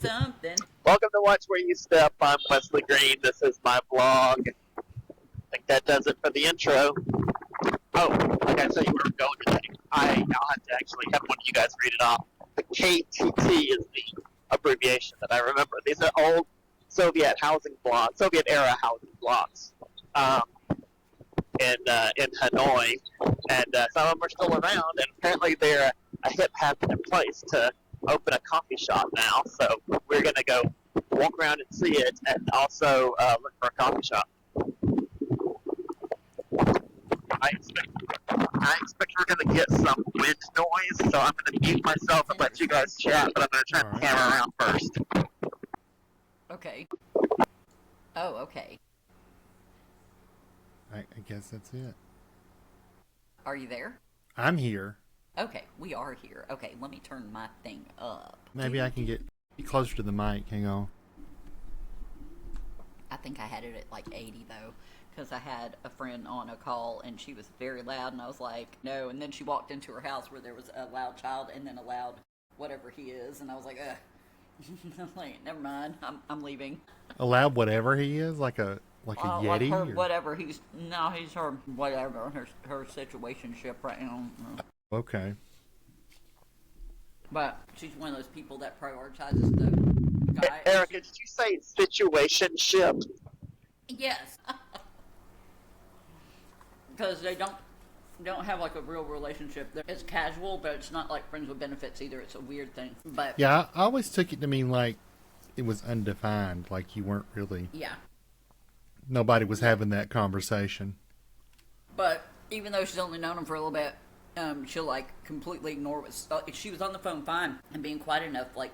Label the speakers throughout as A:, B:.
A: something.
B: Welcome to Watch Where You Step. I'm Wesley Green. This is my vlog. I think that does it for the intro. Oh, like I said, you were going today. I'll have to actually have one of you guys read it off. The KTT is the abbreviation that I remember. These are old Soviet housing blocks, Soviet-era housing blocks in Hanoi, and some of them are still around, and apparently they're a hip happening place to open a coffee shop now, so we're going to go walk around and see it, and also look for a coffee shop. I expect we're going to get some wind noise, so I'm going to mute myself and let you guys chat, but I'm going to try and pan around first.
A: Okay. Oh, okay.
C: I guess that's it.
A: Are you there?
C: I'm here.
A: Okay, we are here. Okay, let me turn my thing up.
C: Maybe I can get closer to the mic. Hang on.
A: I think I had it at like 80 though, because I had a friend on a call and she was very loud and I was like, no. And then she walked into her house where there was a loud child and then a loud whatever he is, and I was like, ugh. I'm like, never mind. I'm leaving.
C: Allow whatever he is, like a Yeti.
A: Like her, whatever he's her whatever her situationship right now.
C: Okay.
A: But she's one of those people that prioritizes the guy.
B: Erica, did you say situationship?
A: Yes. Because they don't have like a real relationship. It's casual, but it's not like friends with benefits either. It's a weird thing. But
C: yeah, I always took it to mean like it was undefined, like you weren't really.
A: Yeah.
C: Nobody was having that conversation.
A: But even though she's only known him for a little bit, she'll like completely ignore what she was on the phone fine and being quiet enough, like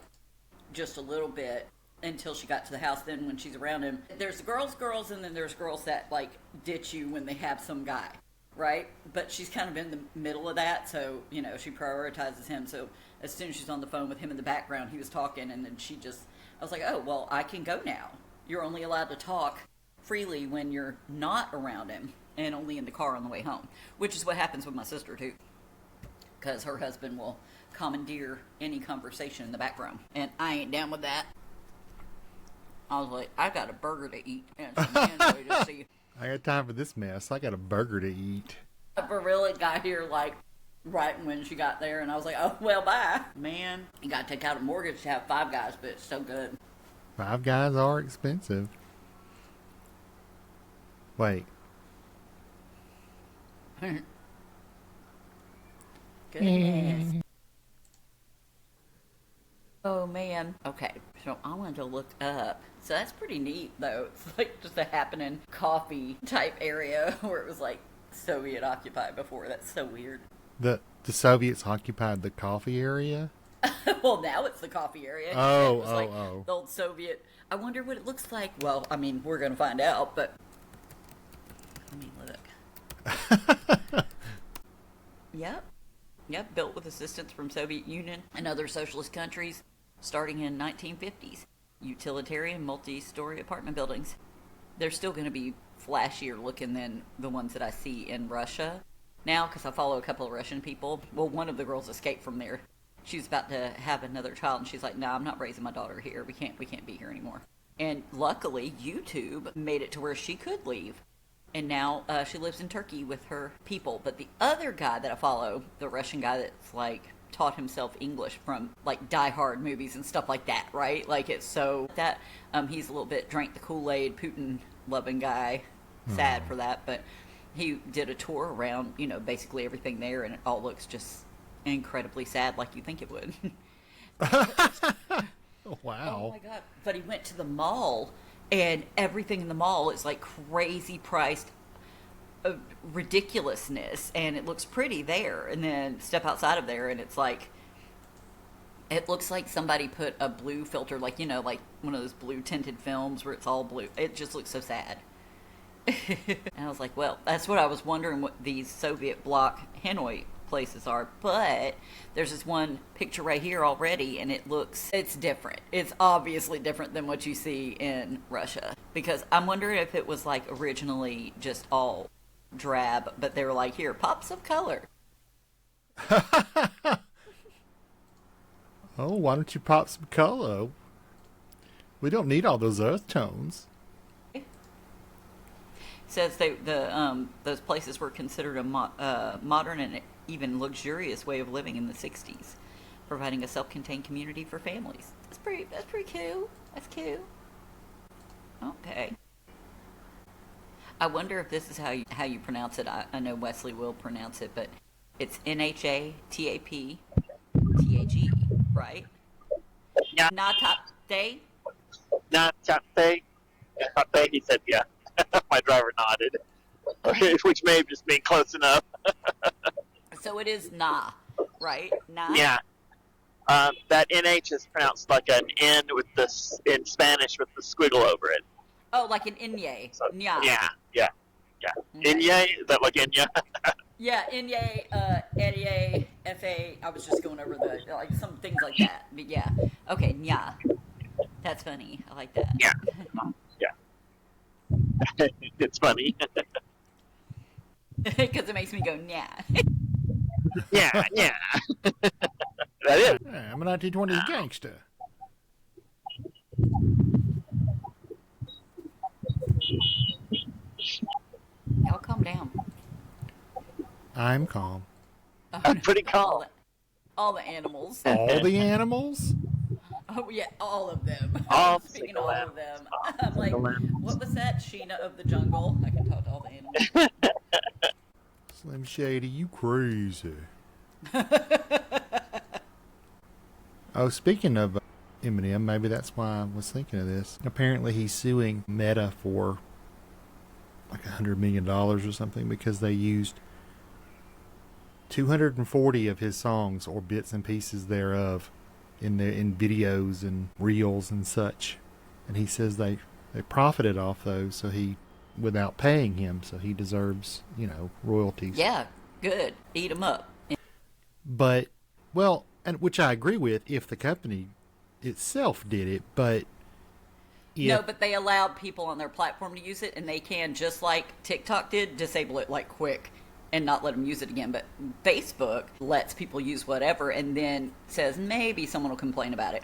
A: just a little bit until she got to the house. Then when she's around him, there's girls, and then there's girls that like ditch you when they have some guy. Right? But she's kind of in the middle of that, so, you know, she prioritizes him. So as soon as she's on the phone with him in the background, he was talking, and then I was like, oh, well, I can go now. You're only allowed to talk freely when you're not around him, and only in the car on the way home. Which is what happens with my sister, too. Because her husband will commandeer any conversation in the background. And I ain't down with that. I was like, I got a burger to eat, and some Hanoi to see.
C: I got time for this mess. I got a burger to eat.
A: For real, it got here like right when she got there, and I was like, oh, well, bye. Man, you got to take out a mortgage to have Five Guys, but it's so good.
C: Five Guys are expensive. Wait.
A: Goodness. Oh, man. Okay, so I wanted to look up. So that's pretty neat, though. It's like just a happening coffee type area where it was like Soviet occupied before. That's so weird.
C: The Soviets occupied the coffee area?
A: Well, now it's the coffee area.
C: Oh,
A: it was like the old Soviet. I wonder what it looks like. Well, I mean, we're going to find out, but let me look. Yep, built with assistance from Soviet Union and other socialist countries starting in 1950s. Utilitarian multi-story apartment buildings. They're still going to be flashier looking than the ones that I see in Russia now, because I follow a couple of Russian people. Well, one of the girls escaped from there. She's about to have another child, and she's like, "No, I'm not raising my daughter here. We can't be here anymore." And luckily, YouTube made it to where she could leave, and now she lives in Turkey with her people. But the other guy that I follow, the Russian guy that's like taught himself English from like Die Hard movies and stuff like that, right? Like it's so that he's a little bit drank the Kool-Aid, Putin loving guy. Sad for that, but he did a tour around, you know, basically everything there, and it all looks just incredibly sad, like you think it would.
C: Wow.
A: Oh my god! But he went to the mall, and everything in the mall is like crazy priced. Ridiculousness, and it looks pretty there, and then step outside of there and it's like it looks like somebody put a blue filter, like, you know, like one of those blue tinted films where it's all blue. It just looks so sad. And I was like, well, that's what I was wondering, what these Soviet bloc Hanoi places are. But there's this one picture right here already, and it's different. It's obviously different than what you see in Russia, because I'm wondering if it was like originally just all drab, but they were like, here, pops of color.
C: Oh, why don't you pop some color? We don't need all those earth tones.
A: Says those places were considered a modern and even luxurious way of living in the 60s, providing a self-contained community for families. That's pretty cool. That's cute. Okay. I wonder if this is how you pronounce it. I know Wesley will pronounce it, but it's NHATAPTHE, right?
B: Yeah.
A: Natate?
B: Natate? He said, yeah. My driver nodded, which may have just been close enough.
A: So it is na, right? Na?
B: Yeah. That NH is pronounced like an N with this in Spanish with the squiggle over it.
A: Oh, like an inye.
B: So,
A: Nya.
B: Yeah.
A: Okay.
B: Inye? Is that like Inya?
A: Yeah, inye, Erie, FA. I was just going over some things like that. But yeah. Okay, nya. That's funny. I like that.
B: Yeah. It's funny.
A: Because it makes me go, nya.
B: Yeah. That is.
C: Yeah, I'm a 1920s gangster.
A: Y'all calm down.
C: I'm calm.
A: Oh,
B: I'm pretty calm.
A: All the animals.
C: All the animals?
A: Oh, yeah, all of them.
B: All
A: Speaking of all of them. I'm like,
B: single animals.
A: what was that? Sheena of the jungle. I can talk to all the animals.
C: Slim Shady, you crazy. Oh, speaking of Eminem, maybe that's why I was thinking of this. Apparently he's suing Meta for like $100 million or something because they used 240 of his songs or bits and pieces thereof in videos and reels and such. And he says they profited off those without paying him, so he deserves, royalties.
A: Yeah, good. Eat them up.
C: But, well, and which I agree with if the company itself did it, but
A: No, but they allowed people on their platform to use it, and they can, just like TikTok did, disable it like quick and not let them use it again. But Facebook lets people use whatever and then says maybe someone will complain about it.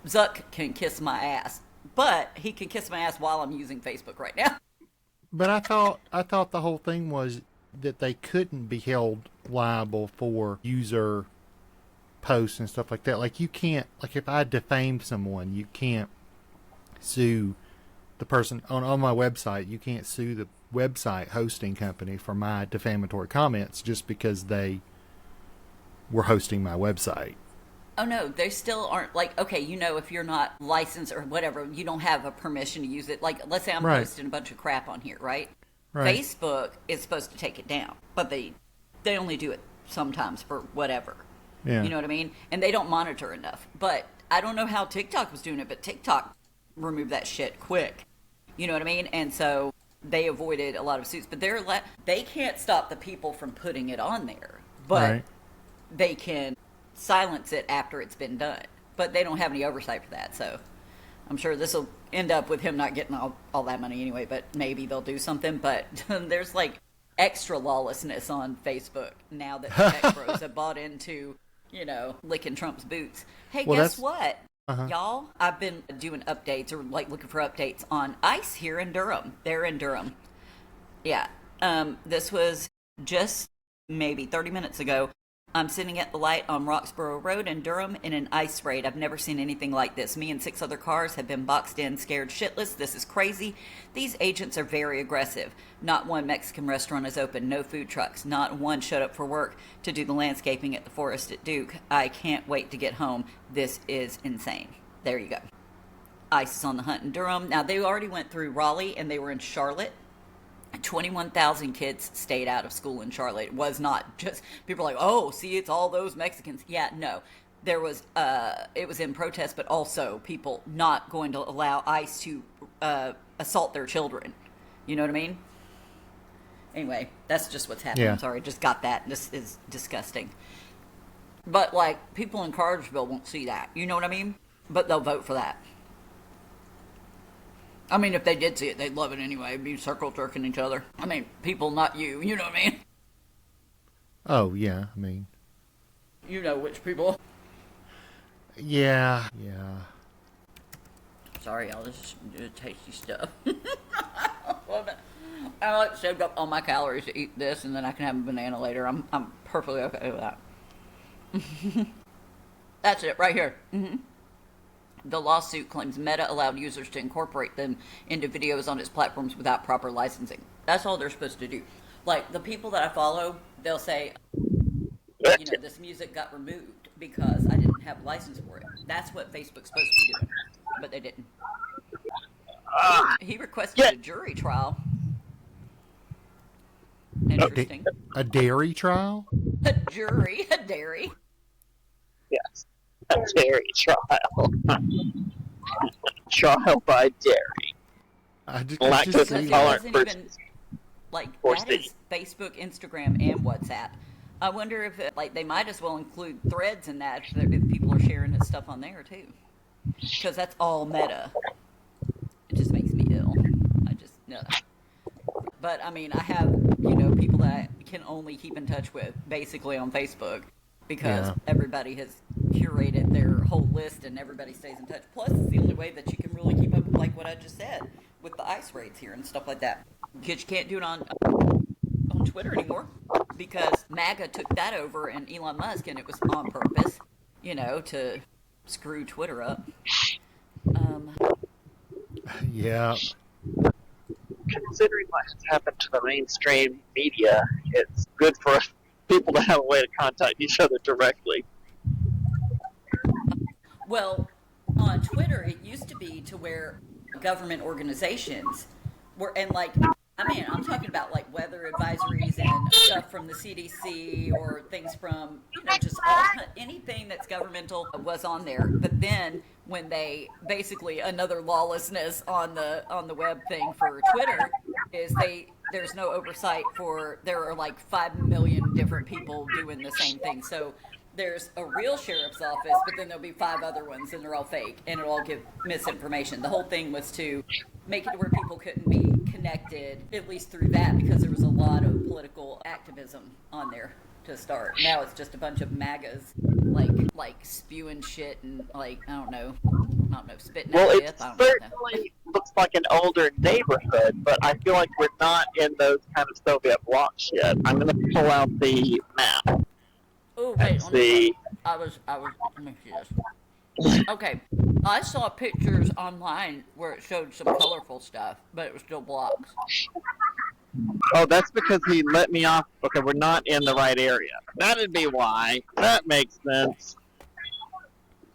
A: Zuck can kiss my ass, but he can kiss my ass while I'm using Facebook right now.
C: But I thought the whole thing was that they couldn't be held liable for user posts and stuff like that. Like you can't, like if I defame someone, you can't sue the person on my website. You can't sue the website hosting company for my defamatory comments just because they were hosting my website.
A: Oh no, they still aren't okay, if you're not licensed or whatever, you don't have a permission to use it. Like, let's say I'm posting a bunch of crap on here, right? Facebook is supposed to take it down, but they only do it sometimes for whatever.
C: Yeah.
A: You know what I mean? And they don't monitor enough. But I don't know how TikTok was doing it, but TikTok removed that shit quick. You know what I mean? And so they avoided a lot of suits. But they can't stop the people from putting it on there. But they can silence it after it's been done. But they don't have any oversight for that. So I'm sure this will end up with him not getting all that money anyway. But maybe they'll do something. But there's extra lawlessness on Facebook now that the tech bros have bought into, licking Trump's boots. Hey, well, guess what? Y'all, I've been doing updates or looking for updates on ICE here in Durham. They're in Durham. Yeah. This was just maybe 30 minutes ago. I'm sitting at the light on Roxborough Road in Durham in an ICE raid. I've never seen anything like this. Me and 6 other cars have been boxed in, scared shitless. This is crazy. These agents are very aggressive. Not one Mexican restaurant is open. No food trucks. Not one showed up for work to do the landscaping at the forest at Duke. I can't wait to get home. This is insane. There you go. ICE is on the hunt in Durham. Now, they already went through Raleigh and they were in Charlotte. 21,000 kids stayed out of school in Charlotte. It was not just people are like, oh, see, it's all those Mexicans. Yeah, no. There was, it was in protest, but also people not going to allow ICE to assault their children. You know what I mean? Anyway, that's just what's happening.
C: Yeah.
A: I'm sorry, just got that. This is disgusting. But, people in Cartersville won't see that. You know what I mean? But they'll vote for that. I mean, if they did see it, they'd love it anyway. It'd be circle jerking each other. I mean, people, not you. You know what I mean?
C: Oh, yeah. I mean,
A: you know which people.
C: Yeah.
A: Sorry, y'all. This is tasty stuff. Love it. I like saved up all my calories to eat this, and then I can have a banana later. I'm perfectly okay with that. That's it right here. The lawsuit claims Meta allowed users to incorporate them into videos on its platforms without proper licensing. That's all they're supposed to do. Like, the people that I follow, they'll say, this music got removed because I didn't have a license for it. That's what Facebook's supposed to be doing, but they didn't. He requested a jury trial. Interesting.
C: A dairy trial?
A: A dairy.
B: Yes. A dairy trial. Trial by dairy.
C: I just
B: Lactose
C: see
B: intolerant
A: that. That is Facebook, Instagram, and WhatsApp. I wonder if they might as well include Threads in that if people are sharing this stuff on there too, because that's all Meta. It just makes me ill. But I mean, I have people that I can only keep in touch with basically on Facebook because everybody has curated their whole list and everybody stays in touch. Plus, it's the only way that you can really keep up with like what I just said with the ice raids here and stuff like that. Because you can't do it on Twitter anymore because MAGA took that over and Elon Musk, and it was on purpose, to screw Twitter up.
C: Yeah.
B: Considering what has happened to the mainstream media, it's good for people to have a way to contact each other directly.
A: Well, on Twitter, it used to be to where government organizations were, and I'm talking about like weather advisories and stuff from the CDC or things from, just anything that's governmental was on there. But then when they basically another lawlessness on the web thing for Twitter is there's no oversight there are like 5 million different people doing the same thing. So there's a real sheriff's office, but then there'll be 5 other ones, and they're all fake, and it'll all give misinformation. The whole thing was to make it where people couldn't be connected, at least through that, because there was a lot of political activism on there to start. Now it's just a bunch of MAGAs, like spewing shit and I don't know, spitting
B: Well,
A: at
B: it
A: death.
B: certainly looks like an older neighborhood, but I feel like we're not in those kind of Soviet blocks yet. I'm going to pull out the map.
A: Oh, wait,
B: let me
A: let me see this. Okay, I saw pictures online where it showed some colorful stuff, but it was still blocks.
B: Oh, that's because he let me off. Okay, we're not in the right area. That'd be why. That makes sense.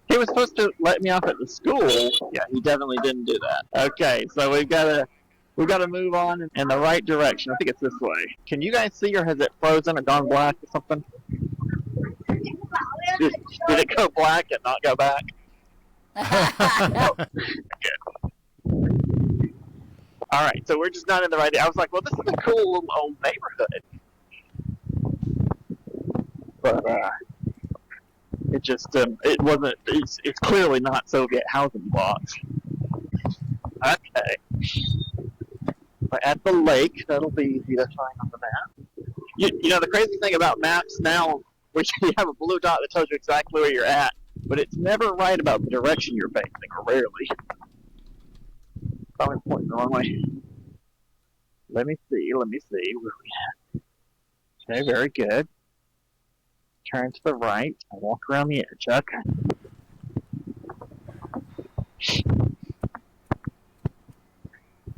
B: He was supposed to let me off at the school. Yeah, he definitely didn't do that. Okay, so we've got to move on in the right direction. I think it's this way. Can you guys see, or has it frozen or gone black or something? Did it go black and not go back? All right, so we're just not in the right. I was like, well, this is a cool little old neighborhood, but it just it wasn't. It's clearly not Soviet housing blocks. Okay, we're at the lake. That'll be easy to find on the map. You know the crazy thing about maps now, which you have a blue dot that tells you exactly where you're at, but it's never right about the direction you're facing, or rarely. Probably pointing the wrong way. Let me see where we at. Okay, very good. Turn to the right. I walk around the edge. Okay.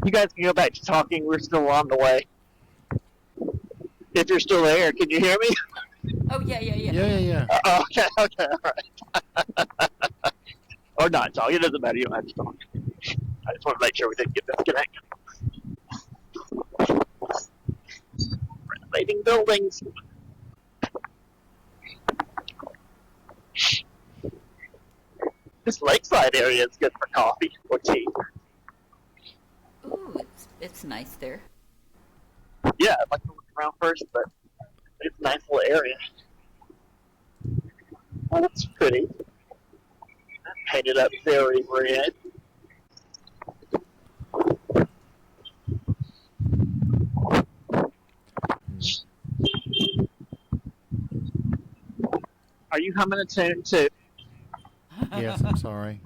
B: You guys can go back to talking. We're still on the way. If you're still there, can you hear me?
A: Oh, yeah.
C: Yeah.
B: Okay, all right. Or not talk. It doesn't matter. You don't have to talk. I just want to make sure we didn't get disconnected. Renovating buildings. This lakeside area is good for coffee or tea.
A: Ooh, it's nice there.
B: Yeah, I'd like to look around first, but it's a nice little area. Oh, that's pretty. Painted up very red. Are you humming a tune too?
C: Yes, I'm sorry.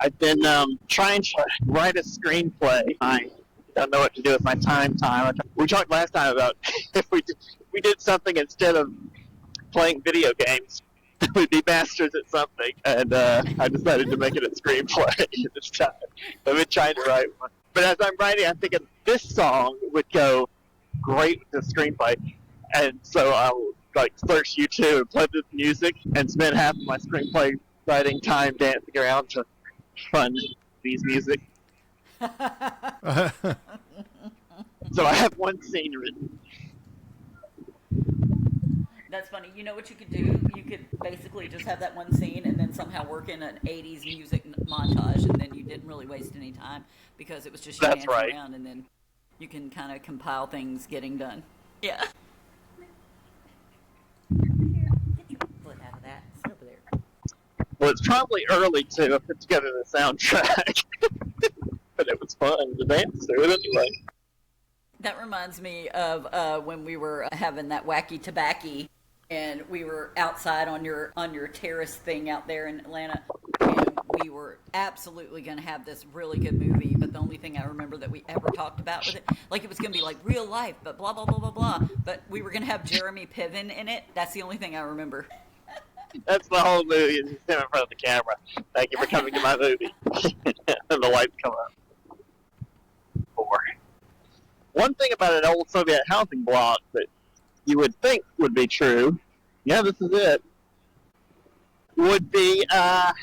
B: I've been trying to write a screenplay. I don't know what to do with my time. We talked last time about if we did something instead of playing video games, we'd be masters at something. And I decided to make it a screenplay this time. I've been trying to write one. But as I'm writing, I'm thinking this song would go great with the screenplay. And so I'll search YouTube and play this music and spend half of my screenplay writing time dancing around to fun these music. So I have one scene written.
A: That's funny. You know what you could do? You could basically just have that one scene and then somehow work in an 80s music montage, and then you didn't really waste any time because it was just you dancing around, and then you can kind of compile things getting done. Yeah. Get your foot out of that. It's over there.
B: Well, it's probably early to put together the soundtrack, but it was fun to dance through it anyway.
A: That reminds me of when we were having that wacky tobacco, and we were outside on your terrace thing out there in Atlanta, and we were absolutely going to have this really good movie, but the only thing I remember that we ever talked about with it, like it was going to be like real life, but blah, blah, blah, blah, blah, but we were going to have Jeremy Piven in it. That's the only thing I remember.
B: That's the whole movie, is him in front of the camera. Thank you for coming to my movie. And the lights come up. One thing about an old Soviet housing block that you would think would be true, yeah, this is it, would be that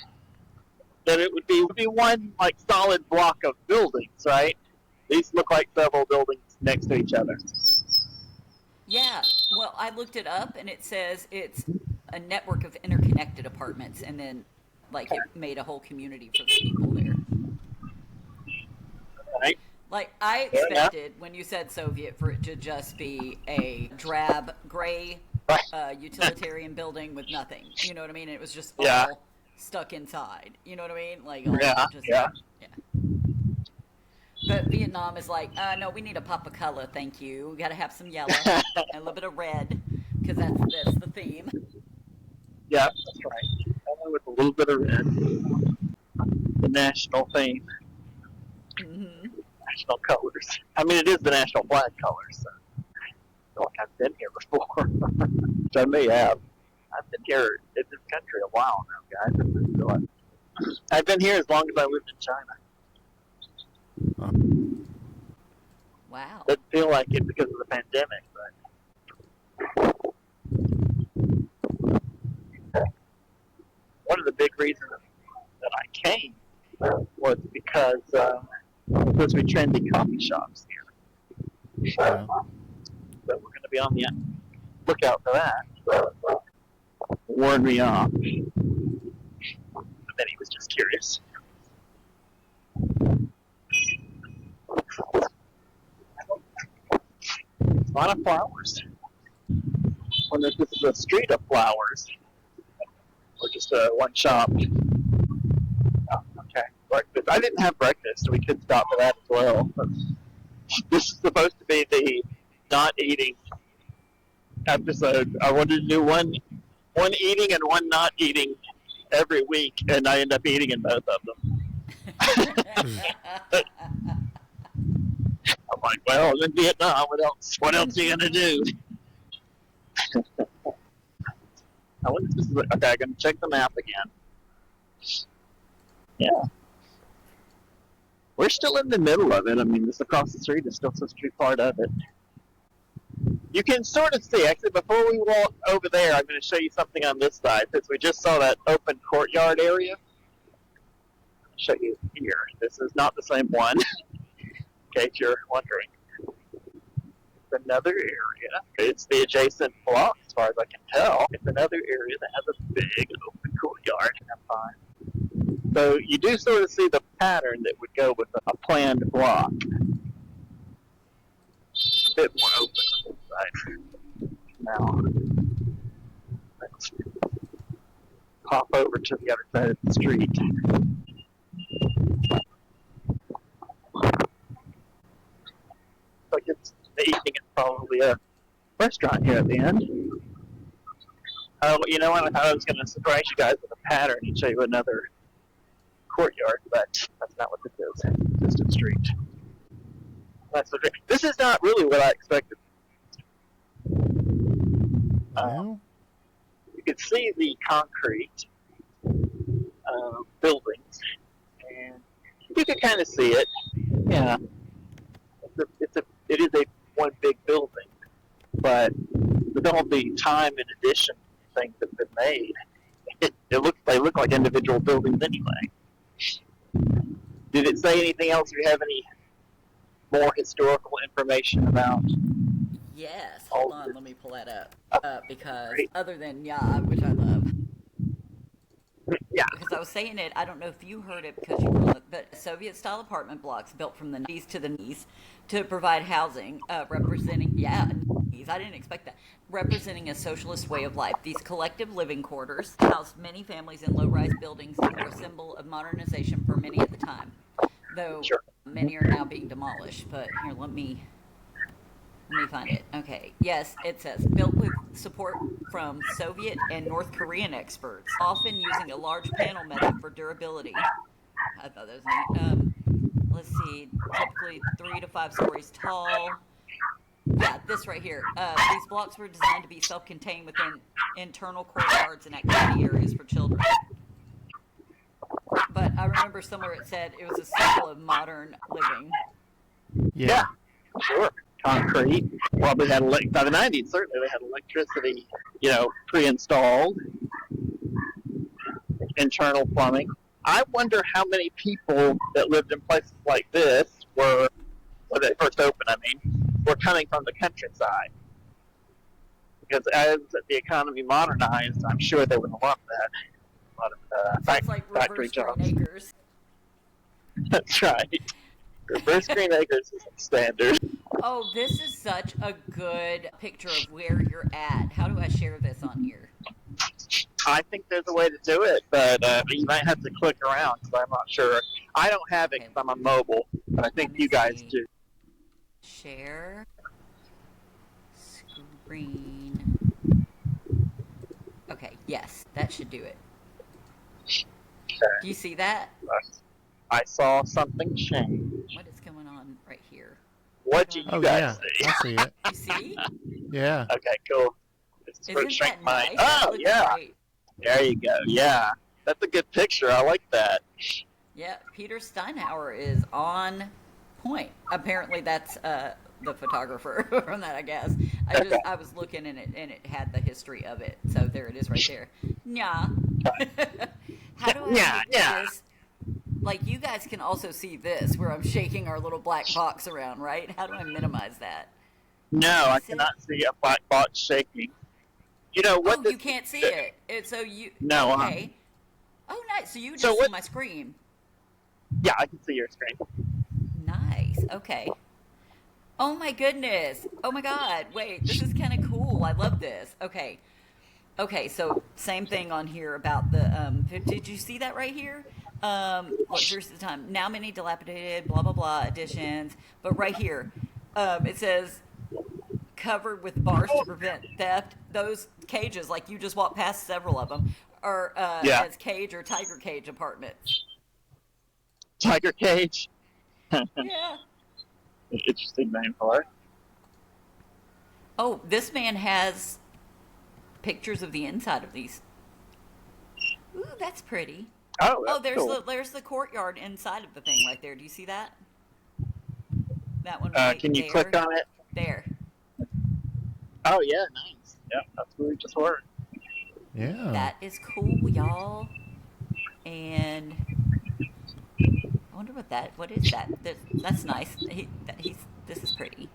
B: it would be one solid block of buildings, right? These look like several buildings next to each other.
A: Yeah, well, I looked it up, and it says it's a network of interconnected apartments, and then it made a whole community for the people there.
B: Right.
A: I expected, when you said Soviet, for it to just be a drab, gray, utilitarian building with nothing. You know what I mean? It was just all stuck inside. You know what I mean? Yeah. But Vietnam is no, we need a pop of color, thank you. We got to have some yellow and a little bit of red, because that's the theme.
B: Yeah, that's right. With a little bit of red. The national theme.
A: Mm-hmm.
B: National colors. I mean, it is the national flag colors. So I feel like I've been here before. Which I may have. I've been here in this country a while now, guys. I've been here as long as I lived in China.
A: Wow.
B: Doesn't feel like it because of the pandemic, but one of the big reasons that I came was because there's supposed to be trendy coffee shops here. So we're going to be on the lookout for that. Warned me off. But then he was just curious. A lot of flowers. When this is a street of flowers, or just one shop. Oh, okay. Breakfast. I didn't have breakfast, so we could stop for that as well. But this is supposed to be the not eating episode. I wanted to do one eating and one not eating every week, and I end up eating in both of them. I'm like, well, I'm in Vietnam. What else are you gonna do? I wonder if this is okay. I'm gonna check the map again. Yeah, we're still in the middle of it. I mean, this across the street is still such a big part of it. You can sort of see. Actually, before we walk over there, I'm going to show you something on this side, since we just saw that open courtyard area. I'll show you here. This is not the same one, in case you're wondering. It's another area. It's the adjacent block, as far as I can tell. It's another area that has a big open courtyard. So you do sort of see the pattern that would go with a planned block. A bit more open on this side. Now, let's hop over to the other side of the street. Like it's the evening is probably a restaurant here at the end. You know what? I thought I was going to surprise you guys with a pattern and show you another courtyard, but that's not what this is. Just a street. This is not really what I expected.
C: Well,
B: You can see the concrete buildings, and you can kind of see it. Yeah, it is a one big building, but with all the time and addition things that have been made, they look like individual buildings anyway. Did it say anything else? Do you have any more historical information about?
A: Yes, hold on, let me pull that up. Because
B: Great.
A: other than which I love.
B: Yeah.
A: Because I was saying it, I don't know if you heard it because you were on the, but Soviet-style apartment blocks built from the knees to the knees to provide housing, representing, knees, I didn't expect that, representing a socialist way of life. These collective living quarters housed many families in low-rise buildings and were a symbol of modernization for many at the time, though
B: Sure.
A: many are now being demolished. But here, let me find it. Okay. Yes, it says built with support from Soviet and North Korean experts, often using a large panel method for durability. I thought that was neat. Let's see. Typically 3 to 5 stories tall. Yeah, this right here. These blocks were designed to be self-contained within internal courtyards and activity areas for children. But I remember somewhere it said it was a symbol of modern living.
C: yeah.
B: Sure. Concrete. Probably had by the 90s. Certainly, they had electricity, pre-installed. Internal plumbing. I wonder how many people that lived in places like this were, when they first opened, were coming from the countryside. Because as the economy modernized, I'm sure they would want that. A lot of
A: So it's like
B: factory
A: reverse
B: jobs.
A: Green Acres.
B: That's right. Reverse Green Acres is standard.
A: Oh, this is such a good picture of where you're at. How do I share this on here?
B: I think there's a way to do it, but you might have to click around because I'm not sure. I don't have it because I'm on mobile, but I think you guys do.
A: Share screen. Okay, yes, that should do it.
B: Okay.
A: Do you see that?
B: I saw something change.
A: What is going on right here?
B: What do you
C: Oh,
B: guys
C: yeah.
B: see?
C: I see it.
A: You see?
C: Yeah.
B: Okay, cool.
A: Isn't that nice?
B: Oh,
A: That looks
B: yeah.
A: great.
B: There you go. Yeah. That's a good picture. I like that.
A: Yeah, Peter Steinhauer is on point. Apparently, that's the photographer from that, I guess. I was looking and it had the history of it. So there it is right there. Yeah. How do I make this? Like, you guys can also see this where I'm shaking our little black box around, right? How do I minimize that?
B: No, I cannot see a black box shaking. You know what?
A: Oh, you can't see it. It's so you.
B: No.
A: Okay. Oh, nice. So you just see my screen.
B: Yeah, I can see your screen.
A: Nice. Okay. Oh my goodness. Oh my God. Wait, this is kind of cool. I love this. Okay. Okay, so same thing on here about the, did you see that right here? Here's the time. Now many dilapidated, blah, blah, blah, additions. But right here, it says covered with bars to prevent theft. Those cages, like you just walked past several of them, are as cage or tiger cage apartments.
B: Tiger cage?
A: Yeah.
B: Interesting name for it.
A: Oh, this man has pictures of the inside of these. Ooh, that's pretty.
B: Oh,
A: there's
B: cool.
A: there's the courtyard inside of the thing right there. Do you see that? That one.
B: Can you click on it?
A: There.
B: Oh yeah, nice. Yeah, that's where we just were.
C: Yeah.
A: That is cool, y'all. And I wonder what is that? That's nice. This is pretty.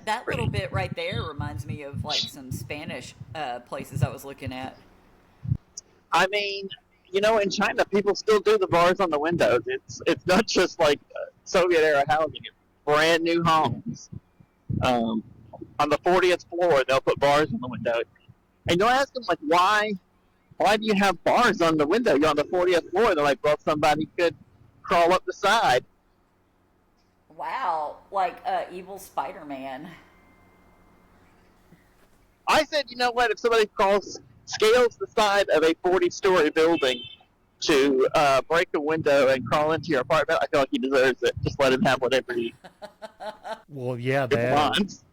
A: That little bit right there reminds me of like some Spanish places I was looking at.
B: I mean, in China, people still do the bars on the windows. It's not just like Soviet era housing. It's brand new homes. On the 40th floor, they'll put bars on the window. And you'll ask them, like, why do you have bars on the window? You're on the 40th floor. They're like, well, somebody could crawl up the side.
A: Wow, like evil Spider-Man.
B: I said, you know what? If somebody scales the side of a 40-story building to break a window and crawl into your apartment, I feel like he deserves it. Just let him have whatever he
C: Well, yeah,
B: wants.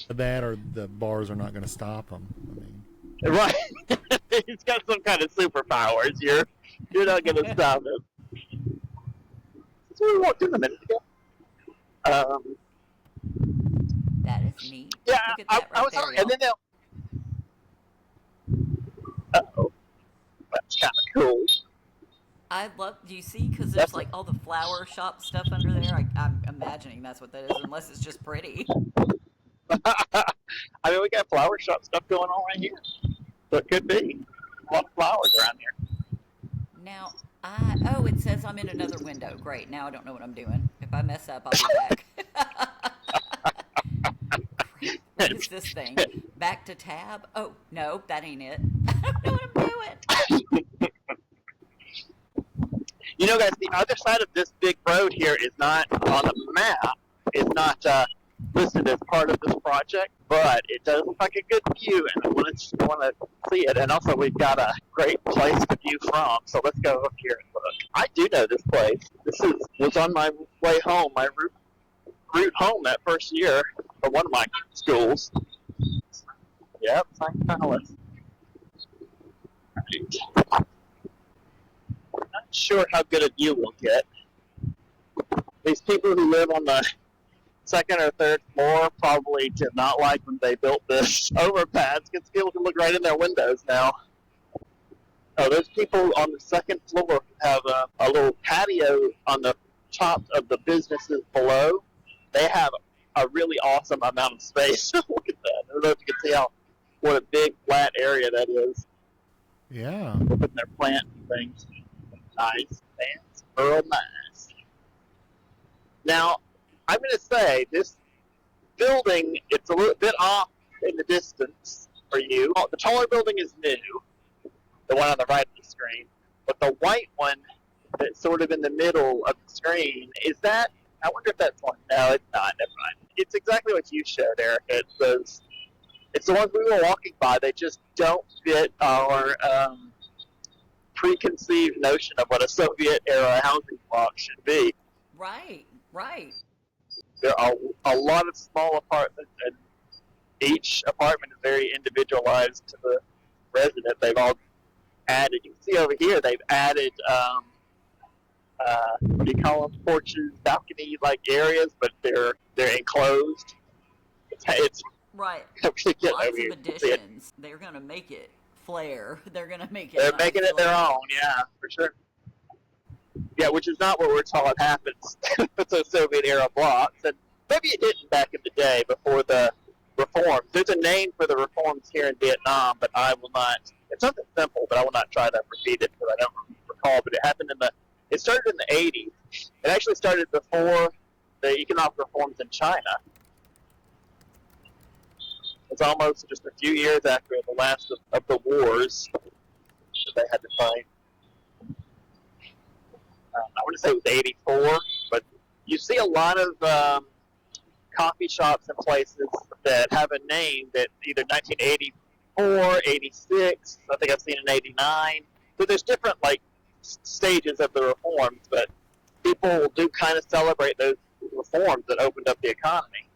C: that or the bars are not going to stop him. I mean,
B: Right. He's got some kind of superpowers. You're not going to stop him. That's what we walked in a minute ago.
A: That is neat.
B: Yeah,
A: Look at that
B: I was
A: there,
B: talking, and then they'll. Uh-oh. That's kind of cool.
A: I love. Do you see? Because there's like all the flower shop stuff under there. I'm imagining that's what that is, unless it's just pretty.
B: I mean, we got flower shop stuff going on right here. So it could be a lot of flowers around here.
A: Now, it says I'm in another window. Great. Now I don't know what I'm doing. If I mess up, I'll be back. What is this thing? Back to tab? Oh, no, that ain't it. I don't know what I'm doing.
B: You know, guys, the other side of this big road here is not on the map. It's not listed as part of this project, but it does look like a good view, and I want to see it. And also, we've got a great place to view from, so let's go up here and look. I do know this place. Was on my way home, my route home that first year for one of my schools. Yep, St. Nicholas. Right. Not sure how good a view we'll get. These people who live on the second or third floor probably did not like when they built this overpass, because people can look right in their windows now. Oh, those people on the second floor have a little patio on the top of the businesses below. They have a really awesome amount of space. Look at that. I don't know if you can see what a big flat area that is.
C: yeah.
B: They're putting their plant and things. Nice. That's real nice. Now, I'm going to say this building, it's a little bit off in the distance for you. The taller building is new, the one on the right of the screen. But the white one that's sort of in the middle of the screen, is that, I wonder if that's one. No, it's not. Never mind. It's exactly what you showed, Erica. It's the ones we were walking by. They just don't fit our preconceived notion of what a Soviet-era housing block should be.
A: Right.
B: There are a lot of small apartments, and each apartment is very individualized to the resident. They've all added, you can see over here, they've added, what do you call them, porches, balcony-like areas, but they're enclosed. It's
A: Right.
B: Lots
A: of additions. They're going to make it flare. They're going to make it
B: They're
A: nice.
B: making it their own, yeah, for sure. Yeah, which is not what we're taught happens with those Soviet-era blocks. And maybe it didn't back in the day before the reforms. There's a name for the reforms here in Vietnam, but I will not. It's something simple, but I will not try to repeat it because I don't recall. But it started in the 80s. It actually started before the economic reforms in China. It's almost just a few years after the last of the wars that they had to fight. I want to say it was 84, but you see a lot of coffee shops and places that have a name that either 1984, 86, I think I've seen in 89. So there's different stages of the reforms, but people do kind of celebrate those reforms that opened up the economy.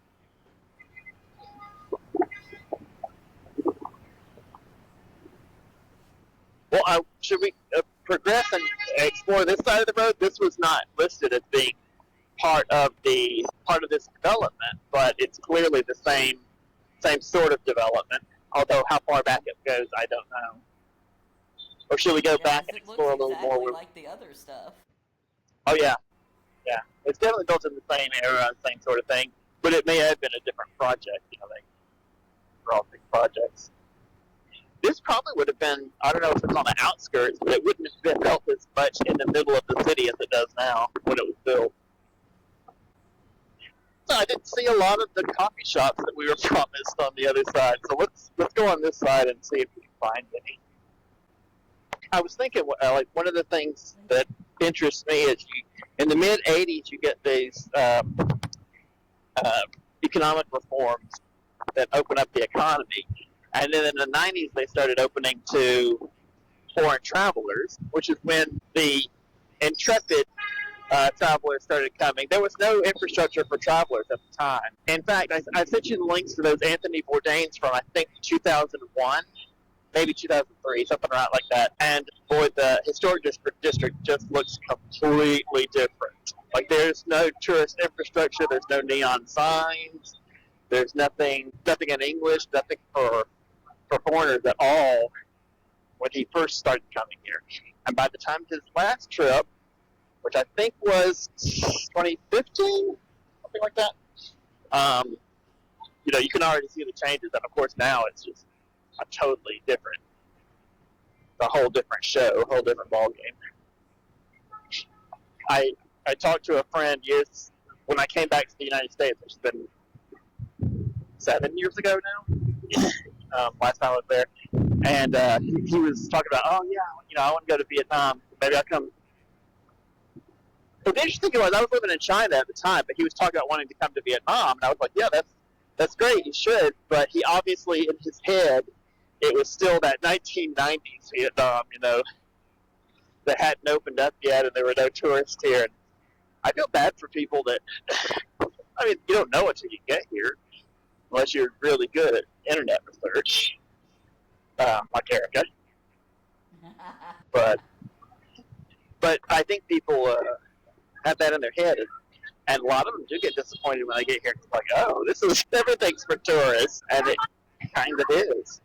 B: Well, should we progress and explore this side of the road? This was not listed as being part of this development, but it's clearly the same sort of development. Although how far back it goes, I don't know. Or should we go back and explore a little
A: exactly
B: more?
A: Like the other stuff.
B: Oh yeah. It's definitely built in the same era, same sort of thing. But it may have been a different project. They're all big projects. This probably would have been, I don't know if it's on the outskirts, but it wouldn't have been built as much in the middle of the city as it does now when it was built. So I didn't see a lot of the coffee shops that we were promised on the other side. So let's go on this side and see if we can find any. I was thinking, one of the things that interests me is in the mid-'80s, you get these economic reforms that open up the economy. And then in the 90s, they started opening to foreign travelers, which is when the intrepid travelers started coming. There was no infrastructure for travelers at the time. In fact, I sent you the links to those Anthony Bourdains from, I think, 2001, maybe 2003, something around like that. And boy, the historic district just looks completely different. Like, there's no tourist infrastructure, there's no neon signs, there's nothing in English, nothing for foreigners at all when he first started coming here. And by the time his last trip, which I think was 2015, something like that, you can already see the changes. And of course now it's just a totally different, a whole different show, a whole different ballgame. I talked to a friend years when I came back to the United States, which has been 7 years ago now. Last time I was there, and he was talking about, oh yeah, I want to go to Vietnam. Maybe I'll come. But the interesting thing was, I was living in China at the time, but he was talking about wanting to come to Vietnam, and I was like, yeah, that's great, you should. But he obviously, in his head, it was still that 1990s Vietnam, that hadn't opened up yet, and there were no tourists here. And I feel bad for people that, I mean, you don't know until you get here, unless you're really good at internet research, like Erica. But I think people have that in their head, and a lot of them do get disappointed when they get here. It's like, oh, this is everything's for tourists, and it kind of is.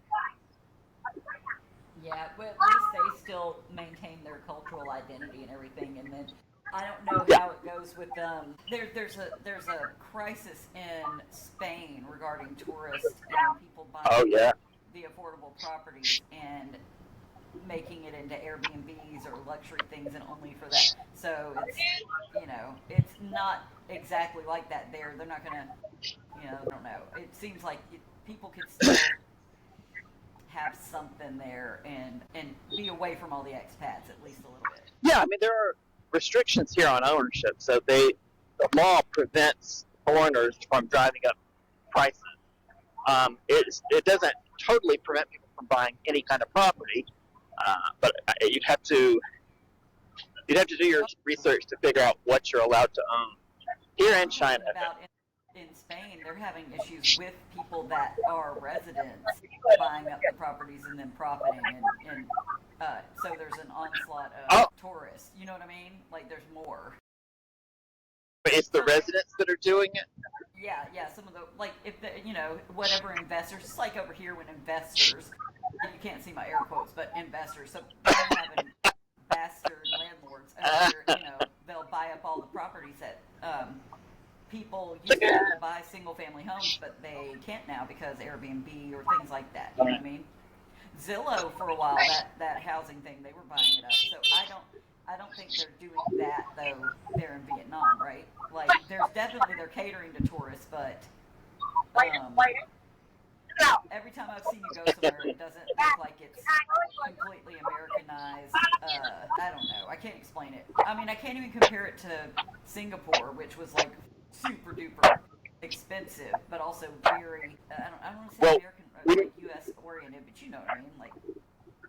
A: Yeah, but at least they still maintain their cultural identity and everything. And then I don't know how it goes with them. There's a crisis in Spain regarding tourists and people buying the affordable properties and making it into Airbnbs or luxury things and only for that. So it's not exactly like that there. They're not gonna, I don't know. It seems like people could still have something there and be away from all the expats at least a little bit.
B: Yeah, I mean, there are restrictions here on ownership, so the law prevents foreigners from driving up prices. It doesn't totally prevent people from buying any kind of property, but you'd have to do your research to figure out what you're allowed to own. Here in China,
A: in Spain, they're having issues with people that are residents buying up the properties and then profiting, and so there's an onslaught of tourists. You know what I mean? Like, there's more.
B: But it's the residents that are doing it?
A: Yeah, some of the, like, if whatever investors, it's like over here when investors, you can't see my air quotes, but investors, so they're having bastard landlords, and they'll buy up all the properties that people used to buy single-family homes, but they can't now because Airbnb or things like that. You know what I mean? Zillow, for a while, that housing thing, they were buying it up. So I don't think they're doing that though. There in Vietnam, right? Like, they're catering to tourists, but every time I've seen you go somewhere, it doesn't look like it's completely Americanized. I don't know. I can't explain it. I mean, I can't even compare it to Singapore, which was like super duper expensive, but also very, I don't want to say American, like U.S. oriented, but you know what I mean? Like.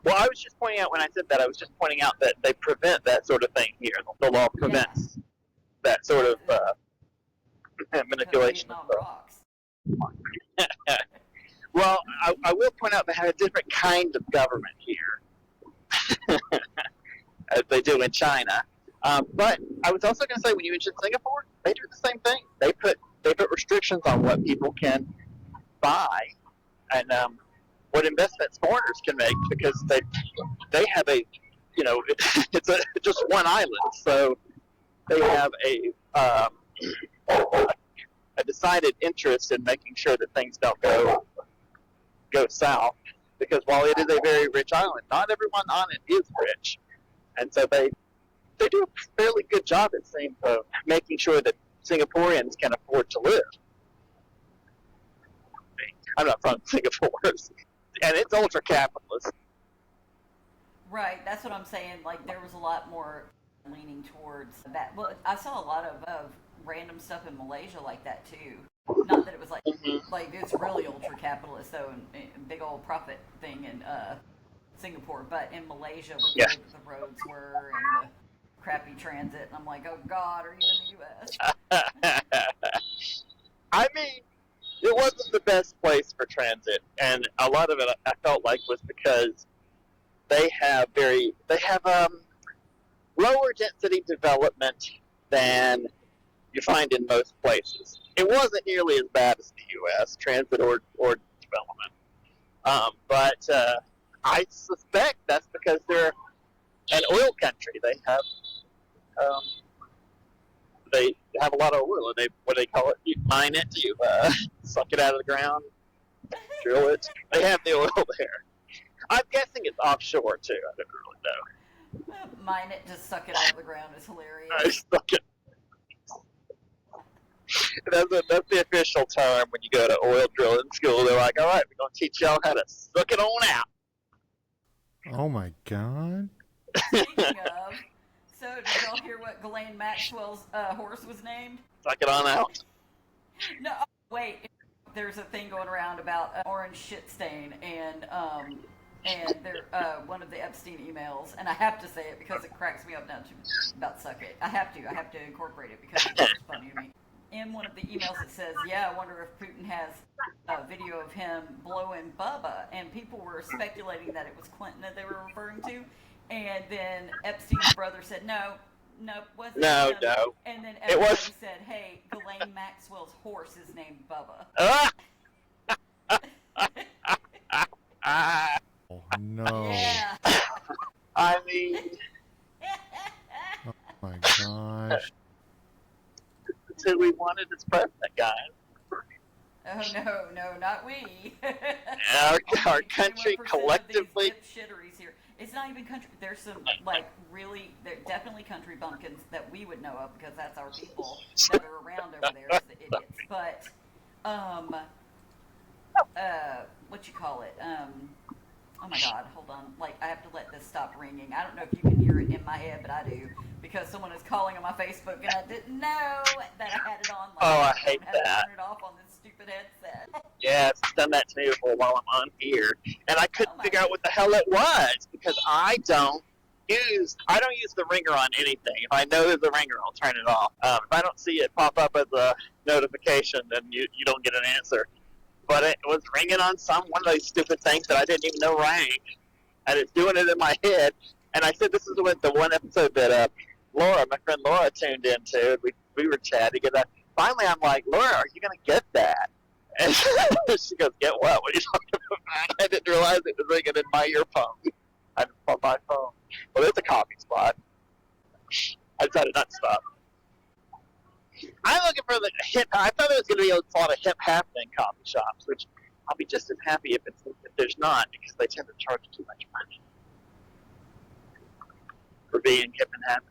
B: Well, I was just pointing out when I said that, I was just pointing out that they prevent that sort of thing here. The law prevents that sort of manipulation of stuff. Well, I will point out they have a different kind of government here, as they do in China. But I was also going to say, when you mentioned Singapore, they do the same thing. They put restrictions on what people can buy and what investments foreigners can make, because they have it's just one island, so they have a decided interest in making sure that things don't go south, because while it is a very rich island, not everyone on it is rich, and so they do a fairly good job, it seems, of making sure that Singaporeans can afford to live. I'm not from Singapore, and it's ultra capitalist.
A: Right, that's what I'm saying. Like, there was a lot more leaning towards that. Well, I saw a lot of random stuff in Malaysia like that too. Not that it was like it's really ultra capitalist though, and big old profit thing in Singapore, but in Malaysia, with
B: Yeah.
A: the way the roads were and the crappy transit, and I'm like, oh God, are you in the U.S.?
B: I mean, it wasn't the best place for transit, and a lot of it I felt like was because they have lower density development than you find in most places. It wasn't nearly as bad as the U.S. transit or development, but I suspect that's because they're an oil country. They have a lot of oil, and they call it? You mine it, you suck it out of the ground, drill it. They have the oil there. I'm guessing it's offshore too. I don't really know.
A: Mine it, just suck it out of the ground is hilarious.
B: I suck it. That's the official term when you go to oil drilling school. They're like, all right, we're going to teach y'all how to suck it on out.
C: Oh my God.
A: Speaking of, so did y'all hear what Ghislaine Maxwell's horse was named?
B: Suck it on out.
A: No, wait. There's a thing going around about orange shit stain, and they're one of the Epstein emails, and I have to say it because it cracks me up now about suck it. I have to incorporate it because it's funny to me. In one of the emails it says, yeah, I wonder if Putin has a video of him blowing Bubba, and people were speculating that it was Clinton that they were referring to, and then Epstein's brother said, no, wasn't him.
B: No.
A: And then
B: It
A: everybody
B: was...
A: said, hey, Ghislaine Maxwell's horse is named Bubba.
C: Oh no.
A: Yeah.
B: I mean,
C: Oh my gosh.
B: that's who we wanted as president, guys.
A: Oh no, not we.
B: Our country
A: 21%
B: collectively.
A: Of these shitteries here. It's not even country. There's some they're definitely country bumpkins that we would know of because that's our people that are around over there, is the idiots. But, what you call it? Oh my God, hold on. Like, I have to let this stop ringing. I don't know if you can hear it in my head, but I do. Because someone is calling on my Facebook, and I didn't know that I had it on. Like,
B: I hate
A: have
B: that.
A: to turn it off on this stupid headset.
B: Yeah, it's done that to me before while I'm on here, and I couldn't figure out what the hell it was because I don't use the ringer on anything. If I know there's a ringer, I'll turn it off. If I don't see it pop up as a notification, then you don't get an answer. But it was ringing on one of those stupid things that I didn't even know rang, and it's doing it in my head. And I said this is the one episode that Laura, my friend Laura, tuned into. And we were chatting, and finally I'm like, Laura, are you gonna get that? And she goes, get what? What are you talking about? I didn't realize it was ringing in my earphone. I didn't on my phone. Well, there's a coffee spot. I decided not to stop. I'm looking for the hip. I thought there was going to be a lot of hip happening coffee shops, which I'll be just as happy if there's not, because they tend to charge too much money for being hip and happening.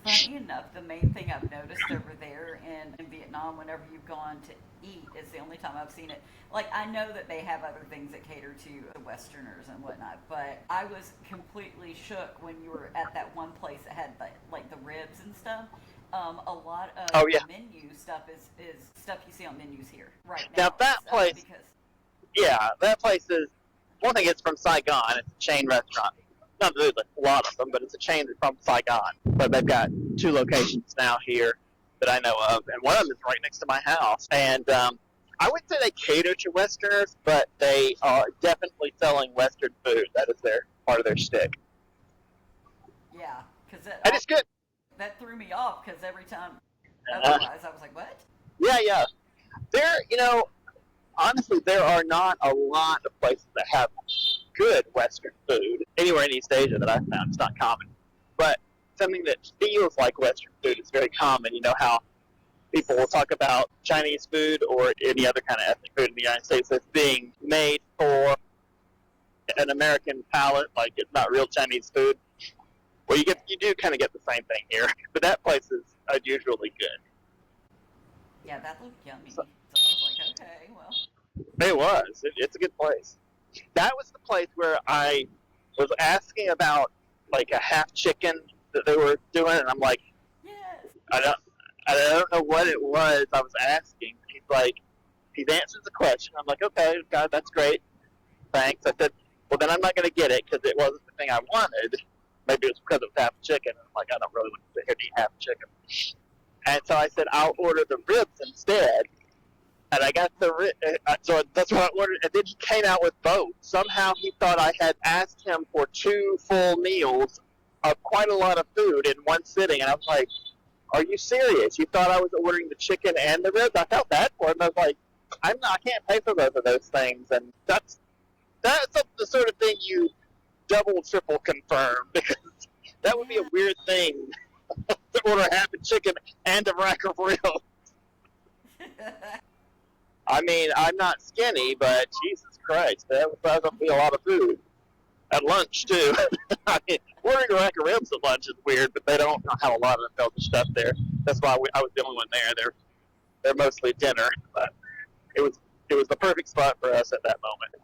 A: Funny enough, the main thing I've noticed over there in Vietnam, whenever you've gone to eat, is the only time I've seen it. Like, I know that they have other things that cater to the Westerners and whatnot, but I was completely shook when you were at that one place that had, like the ribs and stuff. A lot of menu stuff is stuff you see on menus here right now.
B: Now, that place, that place is, one thing, it's from Saigon. It's a chain restaurant. Not really a lot of them, but it's a chain that's from Saigon. But they've got 2 locations now here that I know of, and one of them is right next to my house. And I wouldn't say they cater to Westerners, but they are definitely selling Western food. That is part of their shtick.
A: Yeah, because
B: and it's good.
A: That threw me off because every time otherwise I was like, what?
B: Yeah. Honestly, there are not a lot of places that have good Western food anywhere in East Asia that I've found. It's not common. But something that feels like Western food is very common. You know how people will talk about Chinese food or any other kind of ethnic food in the United States that's being made for an American palate, like it's not real Chinese food. Well, you do kind of get the same thing here, but that place is unusually good.
A: Yeah, that looked yummy. So I was like, okay, well.
B: It was. It's a good place. That was the place where I was asking about like a half chicken that they were doing, and I'm like,
A: yes.
B: I don't know what it was I was asking. He's like, he's answered the question. I'm like, okay, God, that's great. thanks. I said, well, then I'm not going to get it because it wasn't the thing I wanted. Maybe it was because it was half chicken. I'm like, I don't really want to sit here and eat half chicken. And so I said, I'll order the ribs instead. And I got the ribs. So that's what I ordered. And then he came out with both. Somehow he thought I had asked him for 2 full meals of quite a lot of food in one sitting. And I was like, are you serious? You thought I was ordering the chicken and the ribs? I felt bad for him. I was like, I can't pay for both of those things. And that's the sort of thing you double, triple confirm, because that would be a weird thing to order half a chicken and a rack of ribs. I mean, I'm not skinny, but Jesus Christ, that would be a lot of food. At lunch, too. I mean, ordering a rack of ribs at lunch is weird, but they don't have a lot of the stuff there. That's why I was the only one there. They're mostly dinner, but it was the perfect spot for us at that moment.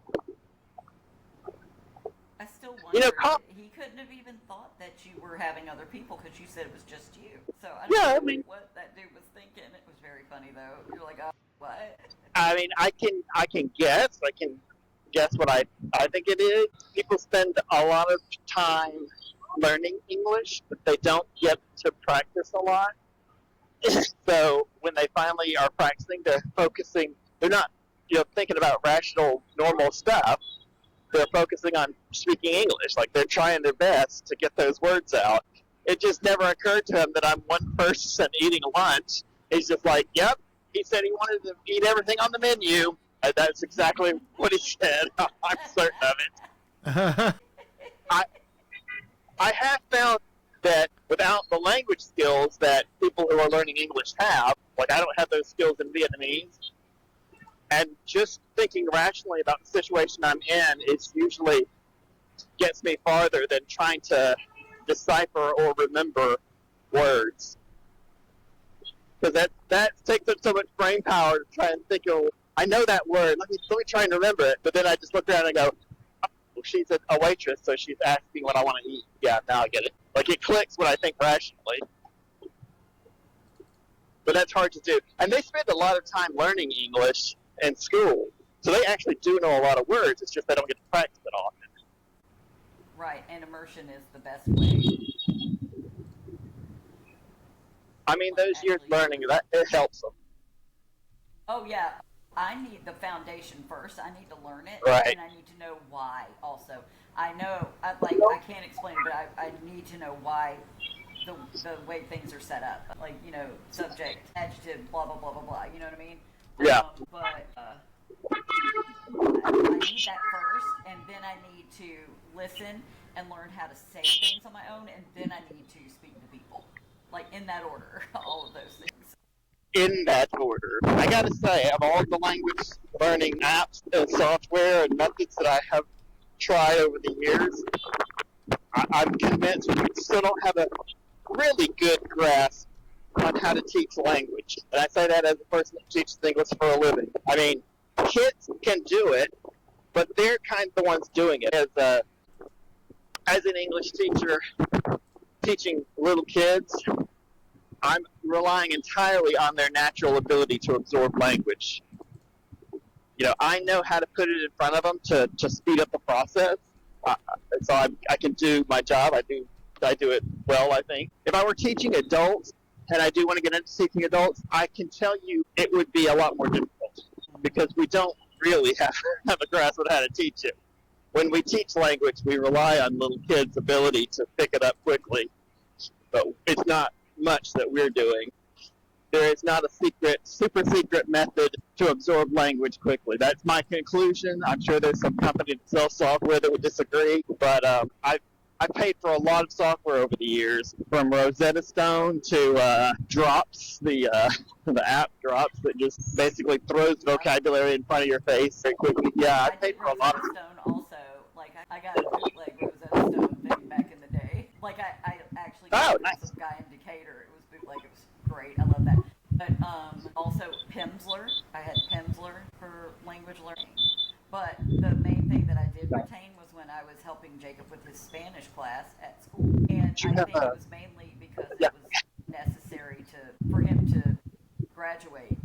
A: I still wonder, he couldn't have even thought that you were having other people because you said it was just you. So I don't know what that dude was thinking. It was very funny though. You're like, oh, what?
B: I mean, I can guess. I can guess what I think it is. People spend a lot of time learning English, but they don't get to practice a lot. So when they finally are practicing, they're focusing. They're not, thinking about rational, normal stuff. They're focusing on speaking English. Like, they're trying their best to get those words out. It just never occurred to him that I'm one person eating lunch. He's just like, yep, he said he wanted to eat everything on the menu. And that's exactly what he said. I'm certain of it. I have found that without the language skills that people who are learning English have, like I don't have those skills in Vietnamese, and just thinking rationally about the situation I'm in is usually gets me farther than trying to decipher or remember words. Because that takes up so much brain power to try and think of, I know that word, let me try and remember it, but then I just look around and go, oh, she's a waitress, so she's asking what I want to eat. Yeah, now I get it. Like, it clicks when I think rationally. But that's hard to do. And they spend a lot of time learning English in school, so they actually do know a lot of words. It's just they don't get to practice it often.
A: Right, and immersion is the best way.
B: I mean, those years learning, that it helps them.
A: Oh, yeah. I need the foundation first. I need to learn it,
B: right.
A: And I need to know why also. I know, I can't explain it, but I need to know why the way things are set up. Like, subject, adjective, blah, blah, blah, blah, blah. You know what I mean?
B: Yeah.
A: But I need that first, and then I need to listen and learn how to say things on my own, and then I need to speak to people. Like, in that order, all of those things.
B: In that order. I gotta say, of all the language learning apps and software and methods that I have tried over the years, I'm convinced we still don't have a really good grasp on how to teach language. And I say that as a person that teaches English for a living. I mean, kids can do it, but they're kind of the ones doing it. As an English teacher teaching little kids, I'm relying entirely on their natural ability to absorb language. I know how to put it in front of them to speed up the process. So I can do my job. I do it well, I think. If I were teaching adults, and I do want to get into teaching adults, I can tell you it would be a lot more difficult because we don't really have a grasp on how to teach it. When we teach language, we rely on little kids' ability to pick it up quickly. But it's not much that we're doing. There is not a super secret method to absorb language quickly. That's my conclusion. I'm sure there's some company that sells software that would disagree, but I've paid for a lot of software over the years, from Rosetta Stone to Drops, the app Drops that just basically throws vocabulary in front of your face very quickly. Yeah, I paid for a lot of
A: Rosetta Stone also. Like, I got a bootleg Rosetta Stone thing back in the day. Like, I actually got it from some guy in Decatur. It was bootleg. It was great. I love that. But also Pimsleur. I had Pimsleur for language learning. But the main thing that I did retain was when I was helping Jacob with his Spanish class at school. And I think it was mainly because it was necessary for him to graduate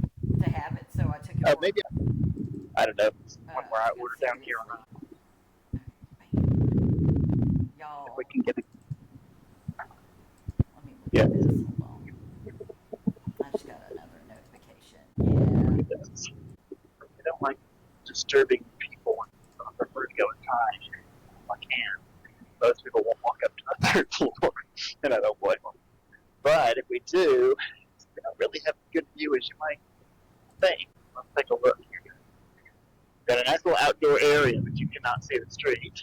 A: to have it. So I took it.
B: Maybe I don't know. One where I ordered down here on we can get it.
A: Let me look
B: Yeah.
A: at this. Hold on. I just got another notification. Yeah.
B: I don't like disturbing people. I prefer to go inside if I can. Most people won't walk up to the third floor, and I don't blame them. But if we do, we don't really have a good view as you might think. Let's take a look here. Got a nice little outdoor area, but you cannot see the street.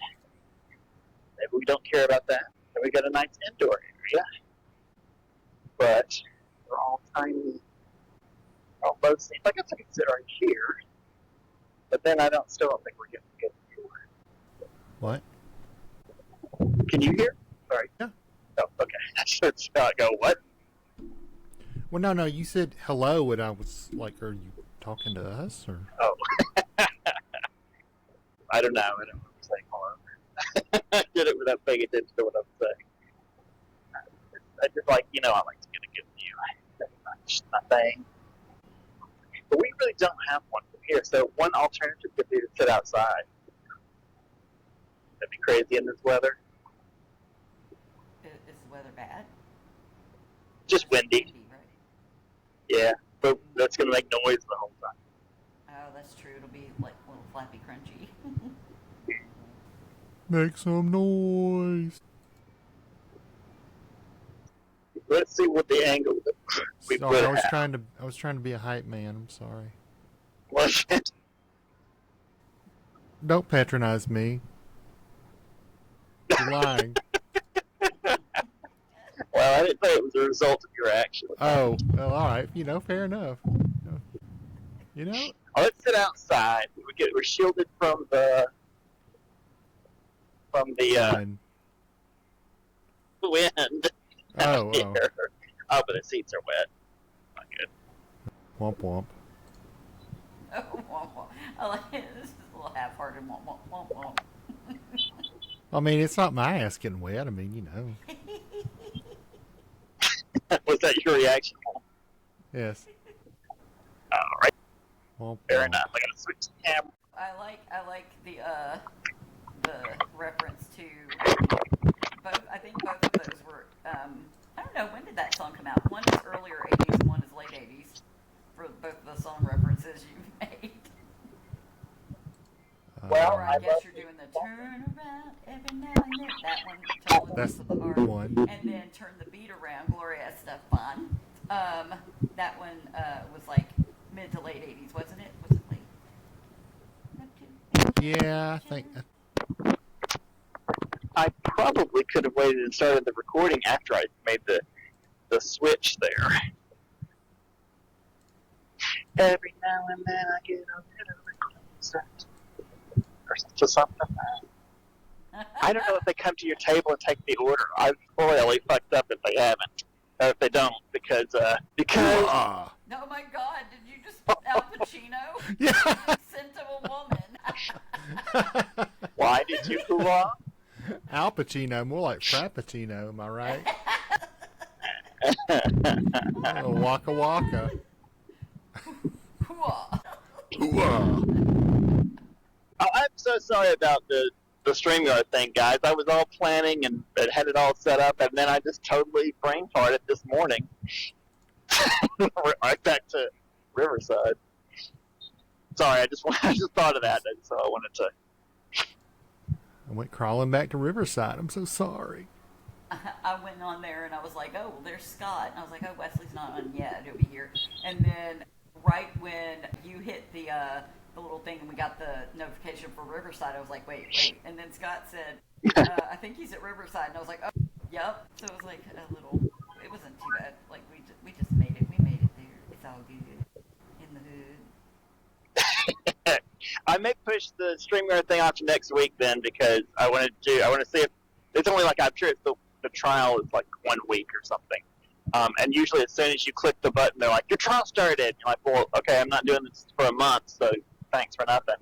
B: Maybe we don't care about that. Then we got a nice indoor area. But they're all tiny. All both seem. I guess I could sit right here. But then still don't think we're getting a good view.
C: What?
B: Can you hear? Sorry.
C: Yeah.
B: Oh, okay. That's how I go, what?
C: Well, no. You said hello, and I was like, "Are you talking to us?" Or
B: Oh. I don't know. I don't know what I'm saying. Hello. I did it without paying attention to what I'm saying. I just like, I like to get a good view. That's just my thing. But we really don't have one from here. So one alternative could be to sit outside. That'd be crazy in this weather.
A: Is the weather bad?
B: Just windy.
A: Right?
B: Yeah. But that's going to make noise the whole time.
A: Oh, that's true. It'll be like a little flappy crunchy.
C: make some noise.
B: Let's see what the angle that we
C: Sorry,
B: put
C: I was
B: at.
C: trying to be a hype man. I'm sorry.
B: Was it?
C: Don't patronize me. You're lying.
B: Well, I didn't say it was a result of your action.
C: Oh, well, all right. Fair enough.
B: Oh, let's sit outside. We're shielded from the
C: Fine.
B: wind.
C: Oh,
B: Here. Oh, but the seats are wet. Not good.
C: Womp womp.
A: Oh, womp womp. I like it. This is a little half-hearted womp womp womp womp.
C: I mean, it's not my ass getting wet. I mean,
B: Was that your reaction?
C: Yes.
B: All right.
C: Womp
B: Fair
C: womp.
B: enough. I gotta switch the camera.
A: I like the reference to both. I think both of those were. I don't know, when did that song come out? One is earlier '80s, and one is late '80s. For both of the song references you made.
B: Well,
A: Or I guess you're doing the turn around every now and then. That one, totally
C: That's
A: to the heart.
C: one.
A: And then turn the beat around, Gloria Estefan. That one was like mid to late '80s, wasn't it? Was it late?
C: Yeah, I think.
B: I probably could have waited and started the recording after I made the switch there. Every now and then I get a little bit closer to something. I don't know if they come to your table and take the order. I've royally fucked up if they haven't. Or if they don't, because
C: Ah.
A: Oh my God! Did you just Al Pacino?
C: Yeah.
A: Scent of a woman.
B: why did you go on?
C: Al Pacino, more like Frappuccino, am I right? Oh, waka waka.
A: Hooah.
C: Hooah.
B: Oh, I'm so sorry about the StreamYard thing, guys. I was all planning and had it all set up, and then I just totally brain farted this morning. Right back to Riverside. Sorry, I just thought of that, and so I wanted to.
C: I went crawling back to Riverside. I'm so sorry.
A: I went on there and I was like, oh, well, there's Scott. And I was like, oh, Wesley's not on yet. He'll be here. And then right when you hit the little thing and we got the notification for Riverside, I was like, wait. And then Scott said, I think he's at Riverside. And I was like, oh, yep. So it was like a little, it wasn't too bad. Like we just made it. We made it there. It's all good in the hood.
B: I may push the StreamYard thing off to next week then, because I want to see if it's only like, I'm sure it's the trial is like 1 week or something. And usually as soon as you click the button, they're like, your trial started. And you're like, well, okay, I'm not doing this for a month, so thanks for nothing.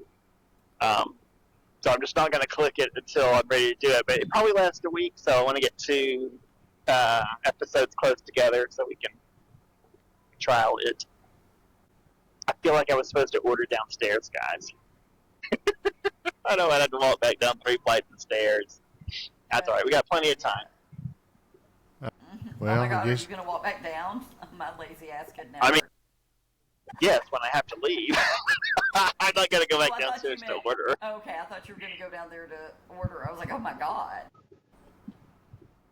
B: So I'm just not going to click it until I'm ready to do it. But it probably lasts a week, so I want to get 2 episodes close together so we can trial it. I feel like I was supposed to order downstairs, guys. I know I had to walk back down 3 flights of stairs. That's all right. We got plenty of time.
C: Well,
A: oh my God,
C: I guess
A: are you going to walk back down? My lazy ass could never.
B: I mean, yes, when I have to leave. I'm not going to go back downstairs to order.
A: Okay, I thought you were going to go down there to order. I was like, oh my God.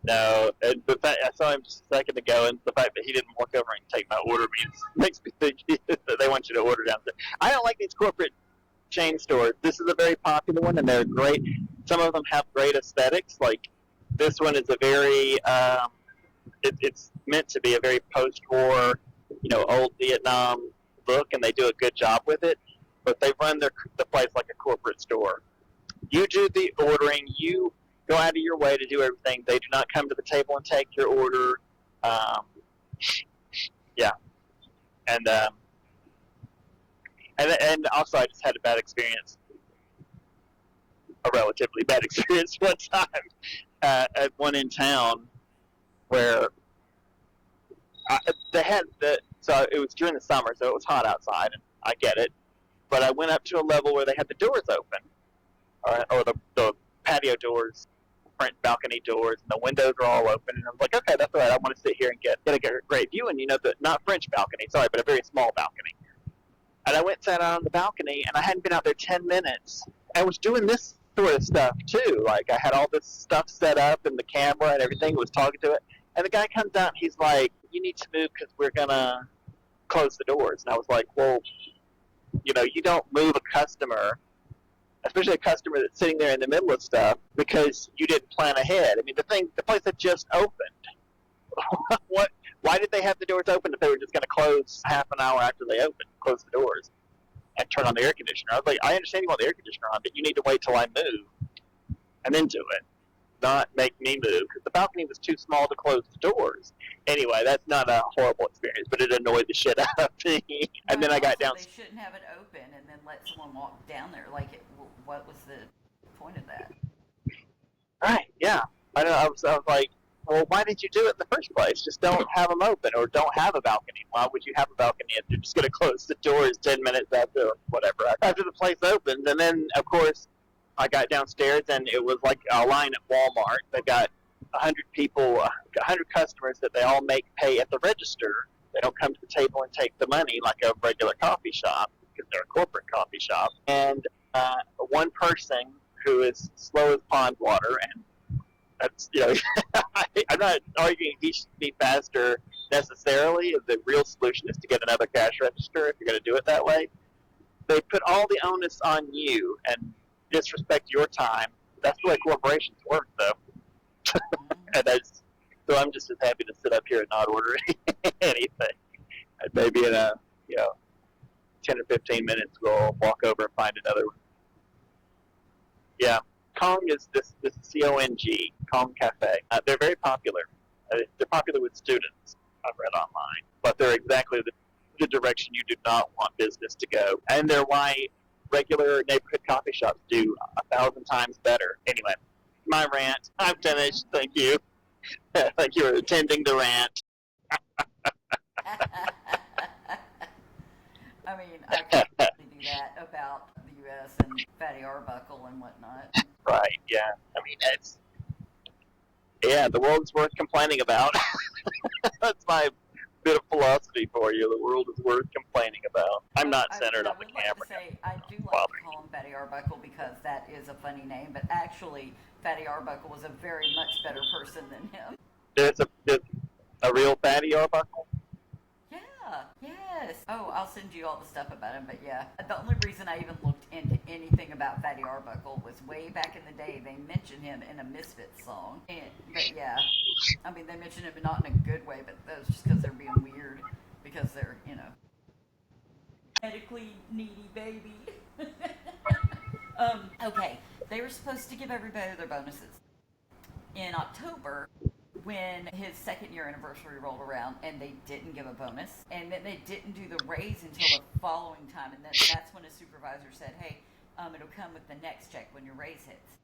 B: No, and the fact I saw him just a second ago, and the fact that he didn't walk over and take my order makes me think that they want you to order downstairs. I don't like these corporate chain stores. This is a very popular one, and they're great. Some of them have great aesthetics. Like this one is a very, it's meant to be a very post-war, old Vietnam look, and they do a good job with it. But they run the place like a corporate store. You do the ordering. You go out of your way to do everything. They do not come to the table and take your order. Yeah, and also I just had a bad experience, a relatively bad experience one time at one in town where they had so it was during the summer, so it was hot outside, and I get it. But I went up to a level where they had the doors open, or the patio doors, front balcony doors, and the windows are all open. And I was like, okay, that's all right. I want to sit here and get a great view. And not French balcony, sorry, but a very small balcony. And I went and sat out on the balcony, and I hadn't been out there 10 minutes. I was doing this sort of stuff too. Like I had all this stuff set up, and the camera and everything was talking to it. And the guy comes out, and he's like, "You need to move because we're gonna close the doors." And I was like, "Well, you don't move a customer." Especially a customer that's sitting there in the middle of stuff because you didn't plan ahead. I mean, the place had just opened. Why did they have the doors open if they were just going to close half an hour after they opened, close the doors, and turn on the air conditioner? I was like, I understand you want the air conditioner on, but you need to wait till I move and then do it, not make me move because the balcony was too small to close the doors. Anyway, that's not a horrible experience, but it annoyed the shit out of me. And then I got down.
A: They shouldn't have it open and then let someone walk down there. What was the point of that?
B: Right, yeah. I know. I was like, well, why did you do it in the first place? Just don't have them open, or don't have a balcony. Why would you have a balcony if you're just going to close the doors 10 minutes after the place opened? And then, of course, I got downstairs, and it was like a line at Walmart. They got 100 people, 100 customers that they all make pay at the register. They don't come to the table and take the money like a regular coffee shop because they're a corporate coffee shop. And one person who is slow as pond water, and that's, I'm not arguing he should be faster necessarily. The real solution is to get another cash register if you're going to do it that way. They put all the onus on you and disrespect your time. That's the way corporations work, though. And so I'm just as happy to sit up here and not order anything. And maybe in 10 or 15 minutes we'll walk over and find another one. Yeah, Kong is this C-O-N-G, Kong Cafe. They're very popular. They're popular with students, I've read online. But they're exactly the direction you do not want business to go. And they're why regular neighborhood coffee shops do 1,000 times better. Anyway, my rant. I'm finished. Thank you. Thank you for attending the rant.
A: I mean, I can't really do that about the U.S. and Fatty Arbuckle and whatnot.
B: Right, yeah. I mean, the world's worth complaining about. That's my bit of philosophy for you. The world is worth complaining about. I'm not centered on the camera.
A: I do like to call him Fatty Arbuckle because that is a funny name, but actually, Fatty Arbuckle was a very much better person than him.
B: There's a real Fatty Arbuckle?
A: Yeah, yes. Oh, I'll send you all the stuff about him, but yeah. The only reason I even looked into anything about Fatty Arbuckle was way back in the day, they mentioned him in a Misfits song. But yeah, I mean, they mentioned him not in a good way, but that was just because they're being weird, because they're, medically needy baby. Okay, they were supposed to give everybody their bonuses in October when his second year anniversary rolled around, and they didn't give a bonus, and then they didn't do the raise until the following time, and that's when his supervisor said, hey, it'll come with the next check when your raise hits.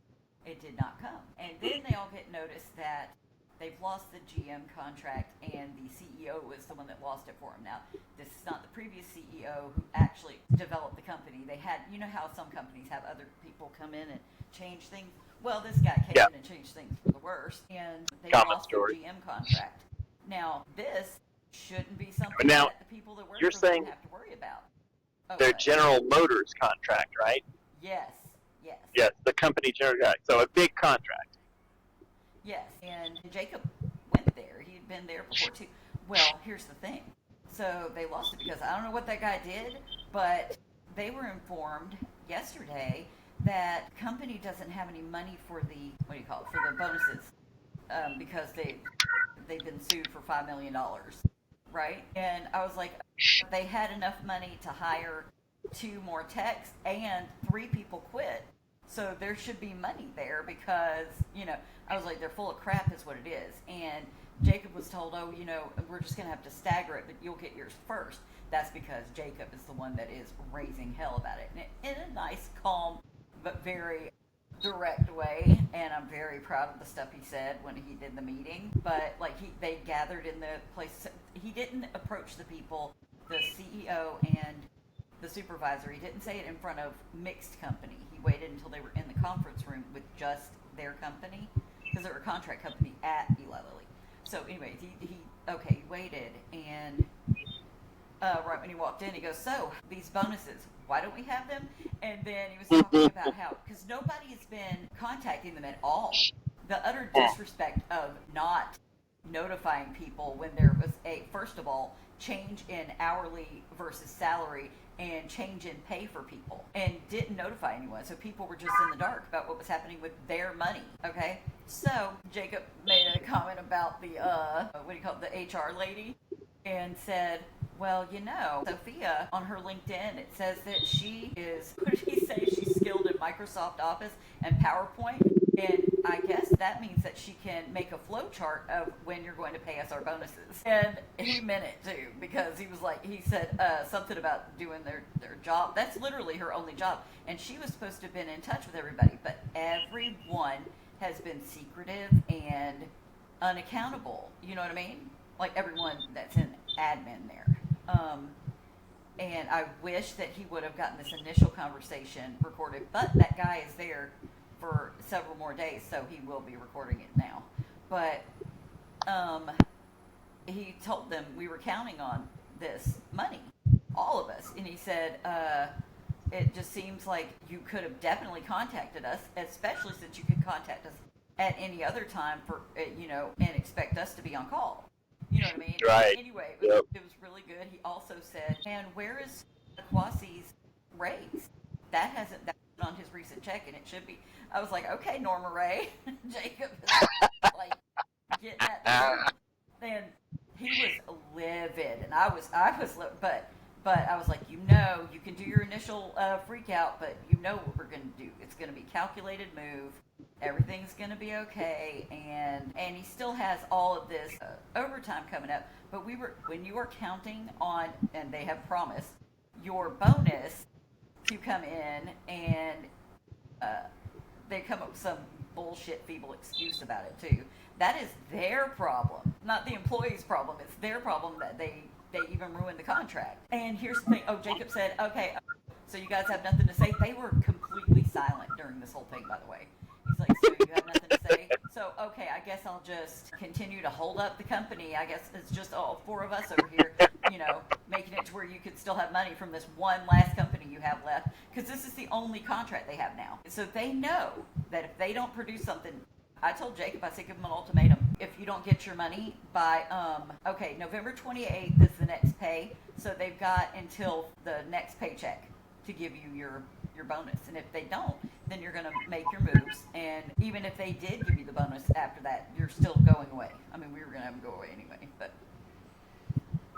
A: It did not come. And then they all get notice that they've lost the GM contract, and the CEO was the one that lost it for him. Now, this is not the previous CEO who actually developed the company. They had, you know how some companies have other people come in and change things? Well, this guy came in and changed things for the worst, and they lost their GM contract. Now, this shouldn't be something that the people that work for them have to worry about.
B: Their General Motors contract, right?
A: Yes.
B: Yes, the company General contract. So a big contract.
A: Yes, and Jacob went there. He had been there before too. Well, here's the thing. So they lost it because I don't know what that guy did, but they were informed yesterday that the company doesn't have any money for the for the bonuses because they've been sued for $5 million, right? And I was like, they had enough money to hire 2 more techs and 3 people quit. So there should be money there because, I was like, they're full of crap is what it is. And Jacob was told, we're just going to have to stagger it, but you'll get yours first. That's because Jacob is the one that is raising hell about it. And in a nice, calm, but very direct way. And I'm very proud of the stuff he said when he did the meeting. But, they gathered in the place. He didn't approach the people, the CEO and the supervisor. He didn't say it in front of mixed company. He waited until they were in the conference room with just their company because they're a contract company at Eli Lilly. So anyways, he waited, and right when he walked in, he goes, "So these bonuses, why don't we have them?" And then he was talking about how because nobody has been contacting them at all. The utter disrespect of not notifying people when there was first of all, change in hourly versus salary and change in pay for people, and didn't notify anyone, so people were just in the dark about what was happening with their money. Okay, so Jacob made a comment about the the HR lady, and said, well, Sophia, on her LinkedIn, it says that she is, what did he say, she's skilled in Microsoft Office and PowerPoint, and I guess that means that she can make a flow chart of when you're going to pay us our bonuses. And he meant it too, because he said something about doing their job. That's literally her only job, and she was supposed to have been in touch with everybody, but everyone has been secretive and unaccountable. You know what I mean? Like everyone that's in admin there. And I wish that he would have gotten this initial conversation recorded, but that guy is there for several more days, so he will be recording it now. But he told them we were counting on this money, all of us, and he said, it just seems like you could have definitely contacted us, especially since you could contact us at any other time for, and expect us to be on call. You know what I mean?
B: Right.
A: Anyway, it was really good. He also said, and where is Kwasi's raise? That's on his recent check, and it should be. I was like, okay, Norma Ray. Jacob is getting that. And he was livid, and I was, but I was like, you can do your initial freak out, but what we're going to do. It's going to be calculated move. Everything's going to be okay, and he still has all of this overtime coming up, but when you are counting on, and they have promised, your bonus to come in, and they come up with some bullshit feeble excuse about it too. That is their problem, not the employee's problem. It's their problem that they even ruined the contract. And here's the thing. Oh, Jacob said, okay, so you guys have nothing to say? They were completely silent during this whole thing, by the way. He's like, so you have nothing to say? So, okay, I guess I'll just continue to hold up the company. I guess it's just all 4 of us over here, making it to where you could still have money from this one last company you have left, because this is the only contract they have now. So they know that if they don't produce something, I told Jacob, I said, give them an ultimatum. If you don't get your money by, November 28th is the next pay, so they've got until the next paycheck to give you your bonus. And if they don't, then you're going to make your moves. And even if they did give you the bonus after that, you're still going away. I mean, we were going to have him go away anyway.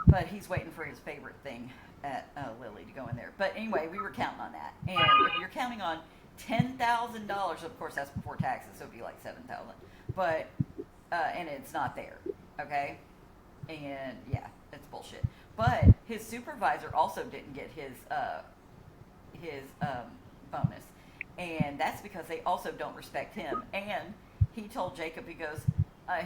A: But he's waiting for his favorite thing at Lilly to go in there. But anyway, we were counting on that. And if you're counting on $10,000, of course, that's before taxes, so it'd be like $7,000. But, and it's not there, okay? And, yeah, it's bullshit. But his supervisor also didn't get his bonus, and that's because they also don't respect him. And he told Jacob, he goes,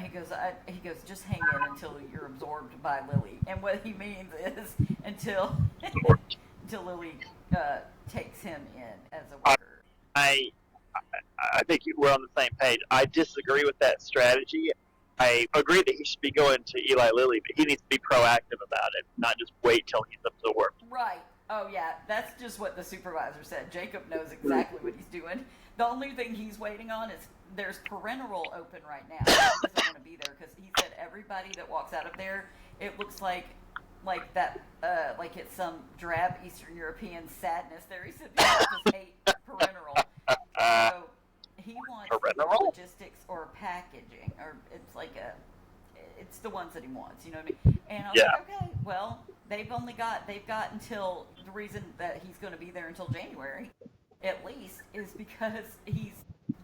A: He goes, just hang in until you're absorbed by Lily. And what he means is until until Lily takes him in as a worker.
B: I I think we're on the same page. I disagree with that strategy. I agree that he should be going to Eli Lilly, but he needs to be proactive about it, not just wait till he's absorbed.
A: Right. Oh, yeah. That's just what the supervisor said. Jacob knows exactly what he's doing. The only thing he's waiting on is there's parental open right now. He doesn't want to be there because he said everybody that walks out of there, it looks like that, like it's some drab Eastern European sadness there. He said people just hate parental. So he wants logistics or packaging, or it's the ones that he wants. You know what I mean? And I was like, okay, well, they've got until the reason that he's going to be there until January, at least, is because he's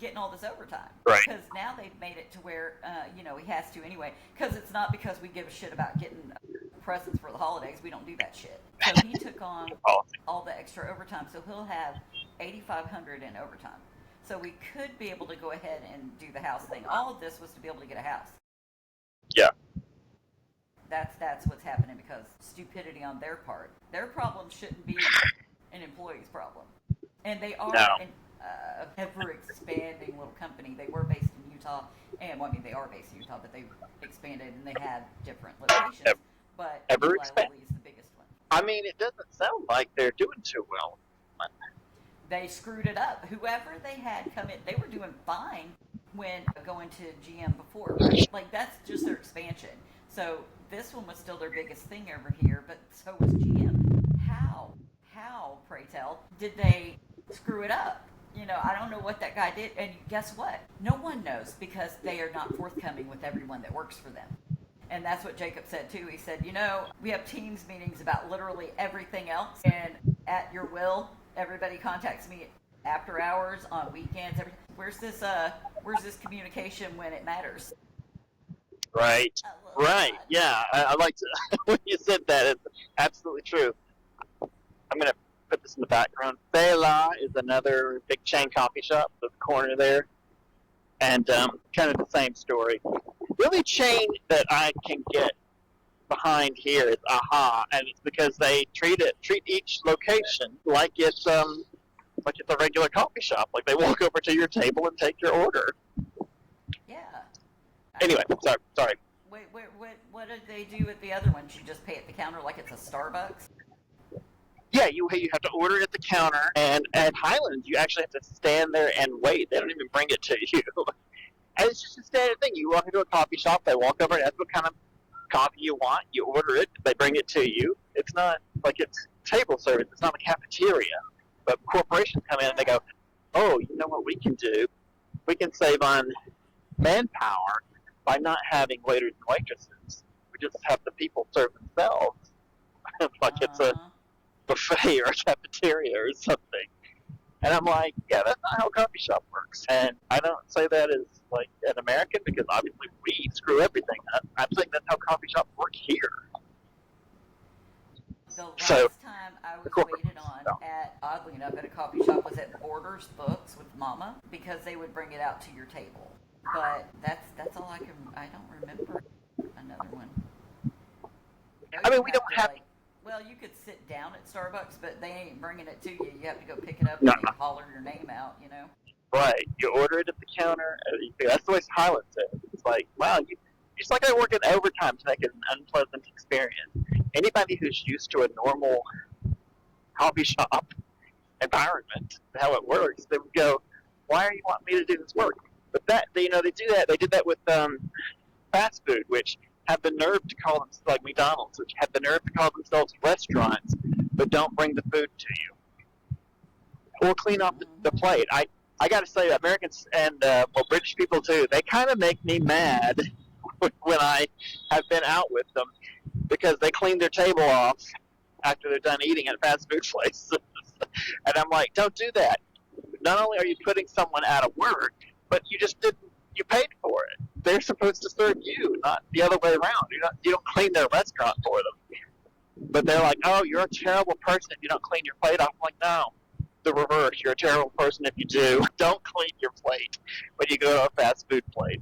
A: getting all this overtime.
B: Right.
A: Because now they've made it to where, he has to anyway. Because it's not because we give a shit about getting presents for the holidays. We don't do that shit. So he took on all the extra overtime. So he'll have $8,500 in overtime. So we could be able to go ahead and do the house thing. All of this was to be able to get a house.
B: Yeah.
A: That's what's happening because stupidity on their part. Their problem shouldn't be an employee's problem. And they are an ever-expanding little company. They were based in Utah. And, they are based in Utah, but they've expanded and they have different locations. But Eli Lilly is the biggest one.
B: It doesn't sound like they're doing too well.
A: They screwed it up. Whoever they had come in, they were doing fine when going to GM before. Right? That's just their expansion. So this one was still their biggest thing over here, but so was GM. How, pray tell, did they screw it up? I don't know what that guy did. And guess what? No one knows because they are not forthcoming with everyone that works for them. And that's what Jacob said, too. He said, we have Teams meetings about literally everything else. And at your will, everybody contacts me after hours, on weekends. Where's this communication when it matters?
B: Right. Yeah, I like to, when you said that, it's absolutely true. I'm going to put this in the background. Fela is another big chain coffee shop at the corner there. And kind of the same story. The only chain that I can get behind here is Aha, and it's because they treat each location like it's a regular coffee shop. Like they walk over to your table and take your order.
A: Yeah.
B: Anyway, sorry.
A: Wait, what did they do with the other ones? You just pay at the counter like it's a Starbucks?
B: Yeah, you have to order at the counter, and at Highlands, you actually have to stand there and wait. They don't even bring it to you. And it's just a standard thing. You walk into a coffee shop, they walk over and ask what kind of coffee you want, you order it, they bring it to you. It's not like it's table service, it's not a cafeteria. But corporations come in and they go, oh, you know what we can do? We can save on manpower by not having waiters and waitresses. We just have the people serve themselves. It's a buffet or a cafeteria or something. And I'm like, yeah, that's not how a coffee shop works. And I don't say that as like an American because obviously we screw everything up. I'm saying that's how coffee shops work here.
A: The last time I was waited on oddly enough, at a coffee shop was at Borders Books with Mama because they would bring it out to your table. But that's all I don't remember another one.
B: We don't have...
A: Well, you could sit down at Starbucks, but they ain't bringing it to you. You have to go pick it up and they holler your name out,
B: Right. You order it at the counter. That's the way Highlands is. It's like, wow, it's like I work in overtime to make it an unpleasant experience. Anybody who's used to a normal coffee shop environment, how it works, they would go, why are you wanting me to do this work? But they do that. They did that with fast food, which have the nerve to call themselves, like McDonald's, which have the nerve to call themselves restaurants, but don't bring the food to you. Or clean off the plate. I got to say, Americans and British people too, they kind of make me mad when I have been out with them because they clean their table off after they're done eating at fast food places. And I'm like, don't do that. Not only are you putting someone out of work, but you paid for it. They're supposed to serve you, not the other way around. You don't clean their restaurant for them. But they're like, oh, you're a terrible person if you don't clean your plate off. I'm like, no, the reverse. You're a terrible person if you do. Don't clean your plate when you go to a fast food plate.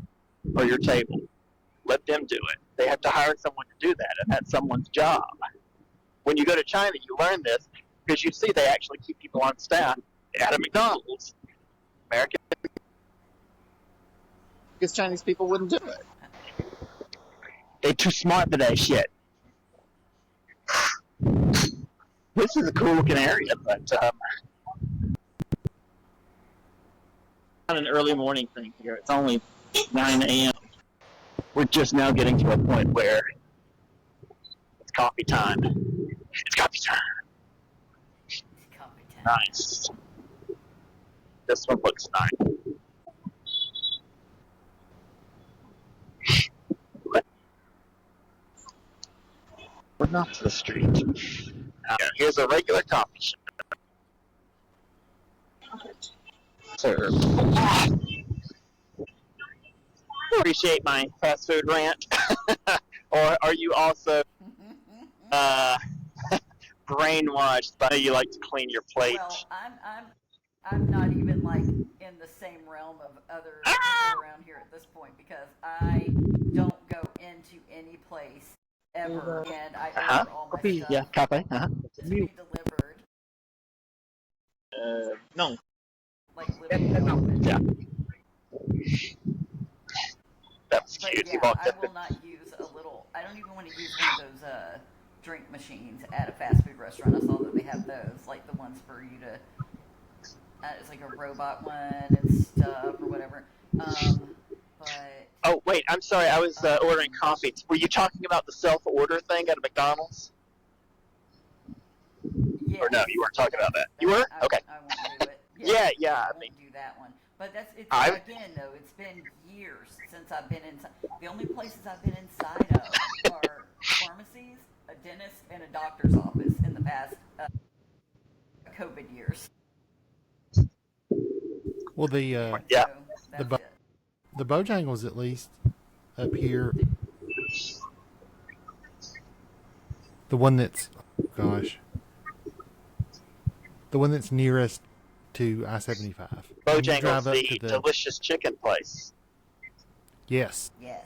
B: or your table. Let them do it. They have to hire someone to do that, and that's someone's job. When you go to China, you learn this because you see they actually keep people on staff at a McDonald's. American, because Chinese people wouldn't do it. They're too smart for that shit. This is a cool looking area, but not an early morning thing here. It's only 9 a.m. We're just now getting to a point where it's coffee time. It's coffee time.
A: It's coffee time.
B: Nice. This one looks nice. We're not to the street. Here's a regular coffee shop. Sir. Appreciate my fast food rant. Or are you also brainwashed by you like to clean your plate?
A: Well, I'm not even like in the same realm of other people around here at this point because I don't go into any place ever, and I order all my stuff.
B: Yeah, cafe.
A: To be delivered.
B: No.
A: Like literally.
B: Yeah. That's
A: But
B: cute.
A: yeah, I will not use I don't even want to use one of those drink machines at a fast food restaurant. I saw that they have those, like the ones for you to, it's like a robot one and stuff or whatever. But
B: oh wait, I'm sorry. I was ordering coffee. Were you talking about the self-order thing at a McDonald's?
A: yes,
B: Or no, you weren't talking about that. You were? Okay.
A: I won't do it.
B: Yeah.
A: I
B: I
A: won't
B: mean,
A: do that one. But
B: I've-
A: again though, it's been years since I've been inside. The only places I've been inside of are pharmacies, a dentist, and a doctor's office in the past COVID years.
C: Well,
B: yeah.
A: So that's it.
C: the Bojangles at least up here. The one that's, gosh, the one that's nearest to I-75.
B: Bojangles, the delicious chicken place.
C: Yes.
A: Yes.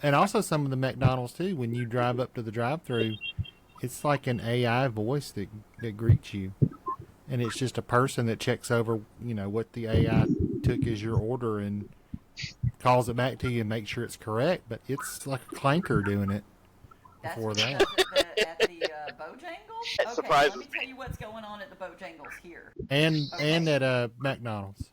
C: And also some of the McDonald's too. When you drive up to the drive-thru, it's like an AI voice that greets you, and it's just a person that checks over, what the AI took as your order and calls it back to you and makes sure it's correct. But it's like a clanker doing it.
A: That's
C: Before
A: what
C: that.
A: it does at the Bojangles?
B: That
A: Okay,
B: surprises
A: let me tell you what's going on at the Bojangles here.
C: And
A: Okay.
C: at McDonald's.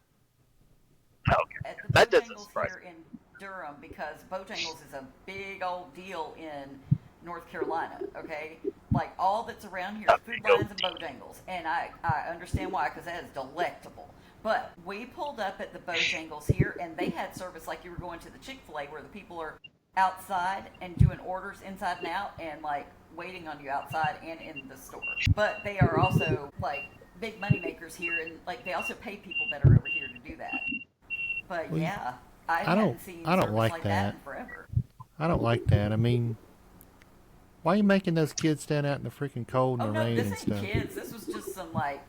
B: Okay.
A: At the
B: That doesn't
A: Bojangles
B: surprise
A: here in Durham, because Bojangles is a big old deal in North Carolina, okay? Like, all that's around here is Food Lines and Bojangles, and I understand why, because that is delectable. But we pulled up at the Bojangles here, and they had service like you were going to the Chick-fil-A, where the people are outside and doing orders inside and out, and, like, waiting on you outside and in the store. But they are also, like, big money makers here, and, like, they also pay people that are over here to do that. But,
C: Well,
A: yeah, I haven't seen
C: I don't
A: service
C: like
A: like
C: that.
A: in forever.
C: I don't like that. I mean, why are you making those kids stand out in the freaking cold and
A: Oh
C: the
A: no,
C: rain
A: this
C: and
A: ain't
C: stuff?
A: kids. This was just some like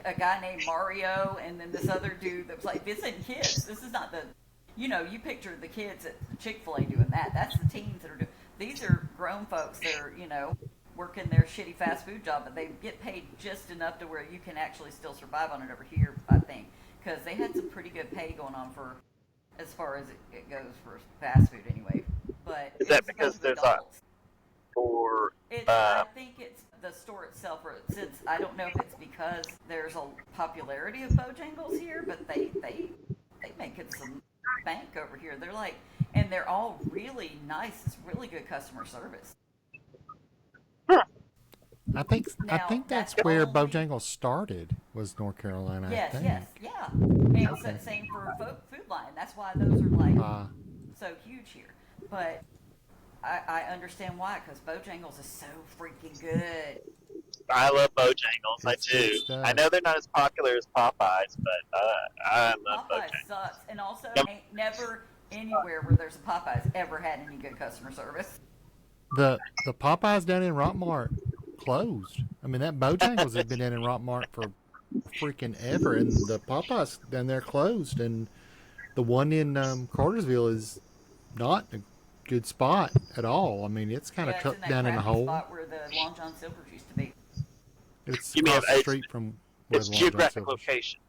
A: a guy named Mario, and then this other dude that was like, this ain't kids. This is not the, you picture the kids at Chick-fil-A doing that. That's the teens that are doing. These are grown folks that are, working their shitty fast food job, but they get paid just enough to where you can actually still survive on it over here, I think, because they had some pretty good pay going on for, as far as it goes for fast food anyway. But
B: Is that
A: it's a bunch
B: because
A: of
B: there's
A: adults. I think it's the store itself, or since I don't know if it's because there's a popularity of Bojangles here, but they making some bank over here. They're like, and they're all really nice. It's really good customer service.
C: I think
A: Now,
C: that's
A: that's
C: where
A: only-
C: Bojangles started, was North Carolina.
A: Yes,
C: I think.
A: yes, yeah. And
C: Okay.
A: same for Food Line. That's why those are like so huge here. But I understand why, because Bojangles is so freaking good.
B: I love Bojangles. I
C: It's good
B: do.
C: stuff.
B: I know they're not as popular as Popeyes, but I love
A: Popeyes
B: Bojangles.
A: sucks, and also
B: Yep.
A: ain't never anywhere where there's a Popeyes ever had any good customer service.
C: The Popeyes down in Rockmart closed. I mean, that Bojangles had been in Rockmart for freaking ever, and the Popeyes down there closed, and the one in Cartersville is not a good spot at all. I mean, it's kind of
A: Yeah, it's in
C: tucked
A: that
C: down in a
A: crappy
C: hole.
A: spot where the Long John Silver's used to be.
C: It's
B: You mean
C: across the street from where
B: it's
C: the Long John
B: geographic
C: Silver's.
B: location?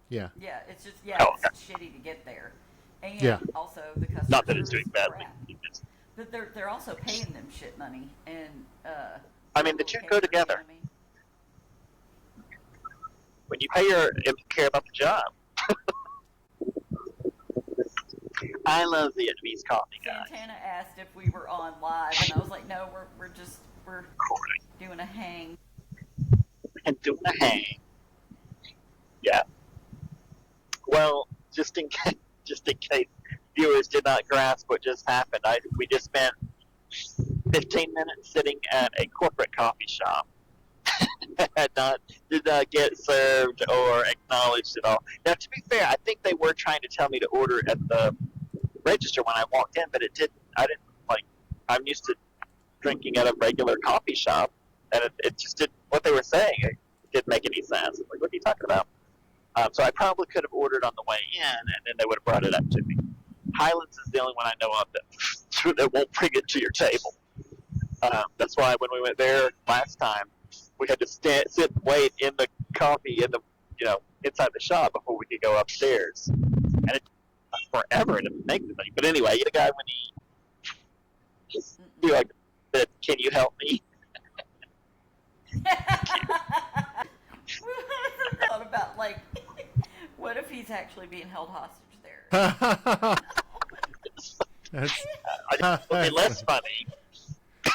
C: Yeah.
A: Yeah, it's just
B: Oh,
A: it's shitty to get there, and
C: Yeah.
A: also the customer
B: Not that it's
A: service
B: doing
A: is
B: badly.
A: crap. But they're also paying them shit money, and
B: I mean, the two go
A: you know
B: together.
A: what I mean?
B: When you pay your, if you care about the job. I love Vietnamese coffee, guys.
A: Santana asked if we were on live, and I was like, no, we're doing a hang.
B: And doing a hang. Yeah. Well, just in case viewers did not grasp what just happened, we just spent 15 minutes sitting at a corporate coffee shop. Did not get served or acknowledged at all. Now, to be fair, I think they were trying to tell me to order at the register when I walked in, but it didn't. I didn't like. I'm used to drinking at a regular coffee shop, and it just didn't. What they were saying, it didn't make any sense. I'm like, what are you talking about? So I probably could have ordered on the way in, and then they would have brought it up to me. Highlands is the only one I know of that won't bring it to your table. That's why when we went there last time, we had to sit and wait in the coffee inside the shop before we could go upstairs, and it took forever to make the thing. But anyway, the guy when he said, "Can you help me?"
A: I thought about what if he's actually being held hostage there?
C: That's
B: It'll be less funny.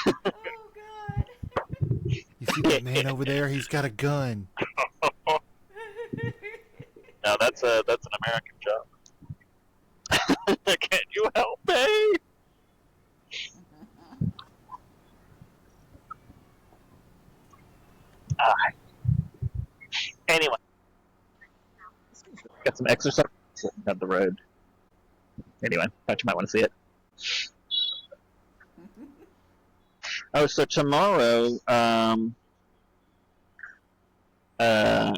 A: Oh God!
C: You see that man over there? He's got a gun.
B: No, that's an American job. Can you help me? Anyway, got some exercise up the road. Anyway, thought you might want to see it. Oh, so tomorrow, we're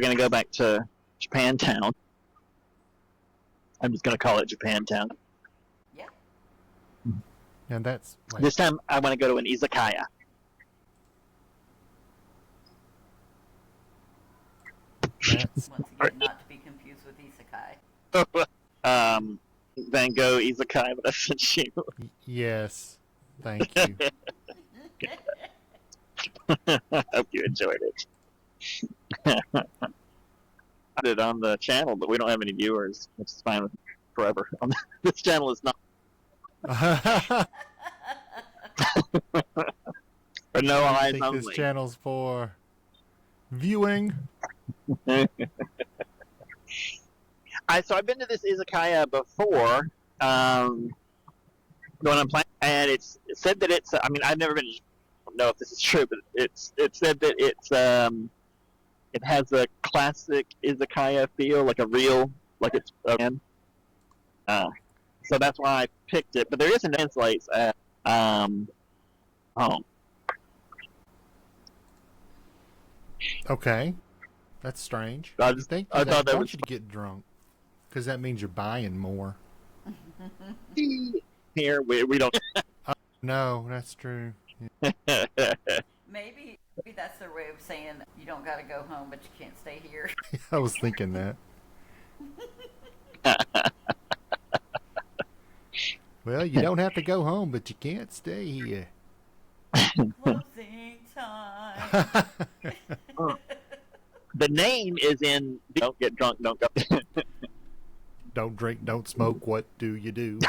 B: going to go back to Japantown. I'm just going to call it Japantown.
A: Yeah.
C: And that's like,
B: This time, I want to go to an izakaya.
C: that's
A: Once again, not to be confused with isekai.
B: Van Gogh izakaya that I sent you.
C: yes. Thank you.
B: I hope you enjoyed it. I did it on the channel, but we don't have any viewers, which is fine with forever. This channel is not. For no
C: I
B: eyes
C: think
B: only.
C: this channel's for viewing.
B: So I've been to this izakaya before. When I'm playing, and it said that it's. I mean, I've never been. I don't know if this is true, but it said that it's. It has a classic izakaya feel, like it's again. So that's why I picked it. But there is an translates at home.
C: Okay. That's strange.
B: I
C: They
B: thought that
C: want
B: was
C: you to get drunk because that means you're buying more.
B: here. We don't.
C: No, that's true.
A: Maybe that's their way of saying you don't got to go home, but you can't stay here.
C: I was thinking that. Well, you don't have to go home, but you can't stay here.
A: Closing time.
B: The name is in. Don't get drunk. Don't go.
C: Don't drink, don't smoke. What do you do?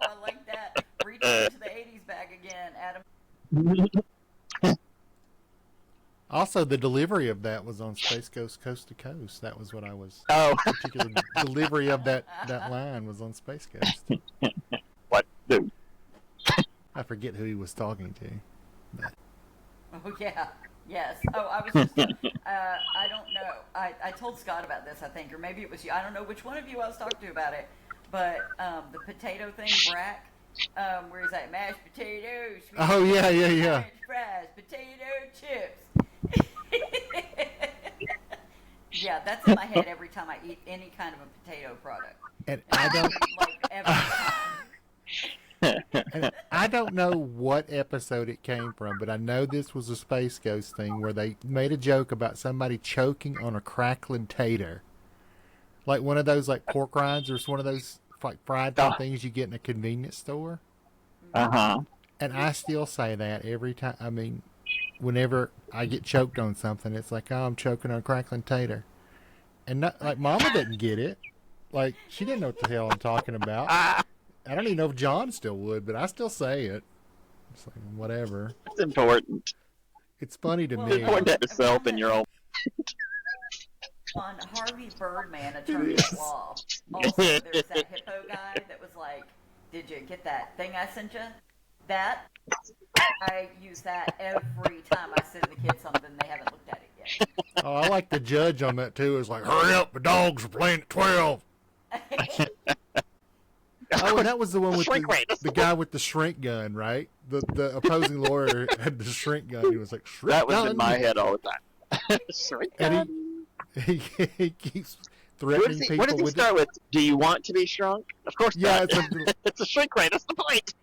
A: I like that. Reach into the 80s bag again, Adam.
C: Also, the delivery of that was on Space Ghost Coast to Coast. That was what I was.
B: Oh,
C: Particular delivery of that line was on Space Ghost.
B: what do?
C: I forget who he was talking to. But.
A: Oh yeah, yes. Oh, I was just. I don't know. I told Scott about this, I think, or maybe it was you. I don't know which one of you I was talking to about it. But the potato thing, Brack, where he's like mashed potatoes.
C: Oh yeah.
A: French fries, potato chips. Yeah, that's in my head every time I eat any kind of a potato product.
C: And I don't,
A: Like, every time.
C: and I don't know what episode it came from, but I know this was a Space Ghost thing where they made a joke about somebody choking on a crackling tater, like one of those like pork rinds or one of those like fried
B: Oh.
C: things you get in a convenience store.
B: Uh-huh.
C: And I still say that every time. I mean, whenever I get choked on something, it's like, oh, I'm choking on a crackling tater. And not, like, Mama didn't get it. Like, she didn't know what the hell I'm talking about. I don't even know if John still would, but I still say it. It's like, whatever.
B: It's important.
C: It's funny to
A: Well,
B: It's
C: me.
B: important to have yourself in your own.
A: On Harvey Birdman, Attorney at Law, also there's that hippo guy that was like, did you get that thing I sent you? That, I use that every time I send the kids something they haven't looked at it yet.
C: Oh, I like the judge on that, too. It's like, hurry up, the dogs are playing at 12. Oh, and that was the one with the guy with the shrink gun, right? The opposing lawyer had the shrink gun. He was like, shrink
B: That was
C: gun.
B: in my head all the time. Shrink
C: And
B: gun?
C: he keeps
B: What
C: threatening
B: does
C: people
B: he
C: with
B: start with? Do you want to be shrunk? Of course
C: Yeah,
B: not.
C: it's a-
B: It's a shrink ray. That's the point.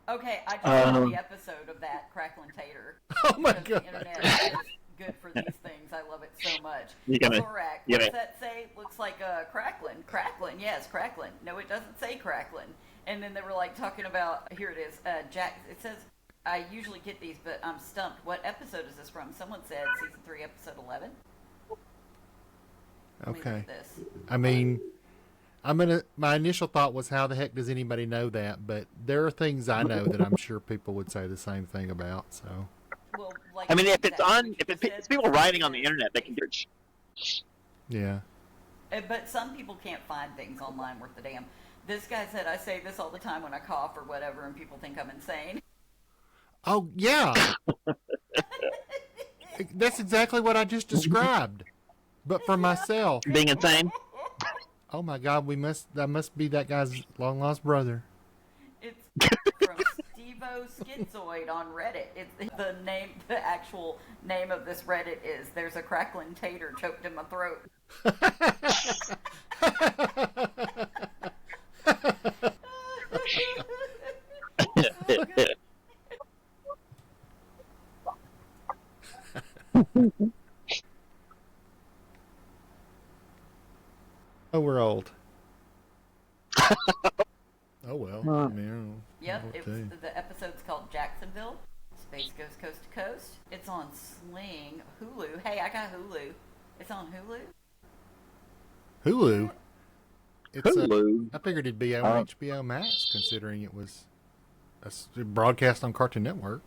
A: Okay, I just saw the episode of that Cracklin' Tater.
C: Oh my
A: Because
C: God.
A: the internet is good for these things. I love it so much.
B: You gonna-
A: Thorac,
B: you
A: what's
B: gonna-
A: that say? Looks like Cracklin'. Cracklin', yes, Cracklin'. No, it doesn't say Cracklin'. And then they were like talking about, here it is, Jack, it says, I usually get these, but I'm stumped. What episode is this from? Someone said season 3, episode 11. Let me look
C: Okay.
A: at this.
C: I mean, my initial thought was, how the heck does anybody know that? But there are things I know that I'm sure people would say the same thing about. So,
A: Well, like
B: I mean, if it's
A: exactly
B: on,
A: what
B: if
A: you
B: it's
A: said,
B: people writing on the internet, they can do it.
C: yeah.
A: But some people can't find things online worth the damn. This guy said, I say this all the time when I cough or whatever, and people think I'm insane.
C: Oh, yeah. That's exactly what I just described. But for myself.
B: Being insane.
C: Oh my God, that must be that guy's long lost brother.
A: It's from Stevo Schizoid on Reddit. It's the actual name of this Reddit is "There's a crackling tater choked in my throat."
C: Oh, we're old. Oh well. I mean, I don't know
A: Yep,
C: what to tell you.
A: the episode's called Jacksonville. Space goes coast to coast. It's on Sling, Hulu. Hey, I got Hulu. It's on Hulu.
C: Hulu. It's
B: Hulu.
C: I figured it'd be on HBO Max, considering it was broadcast on Cartoon Network.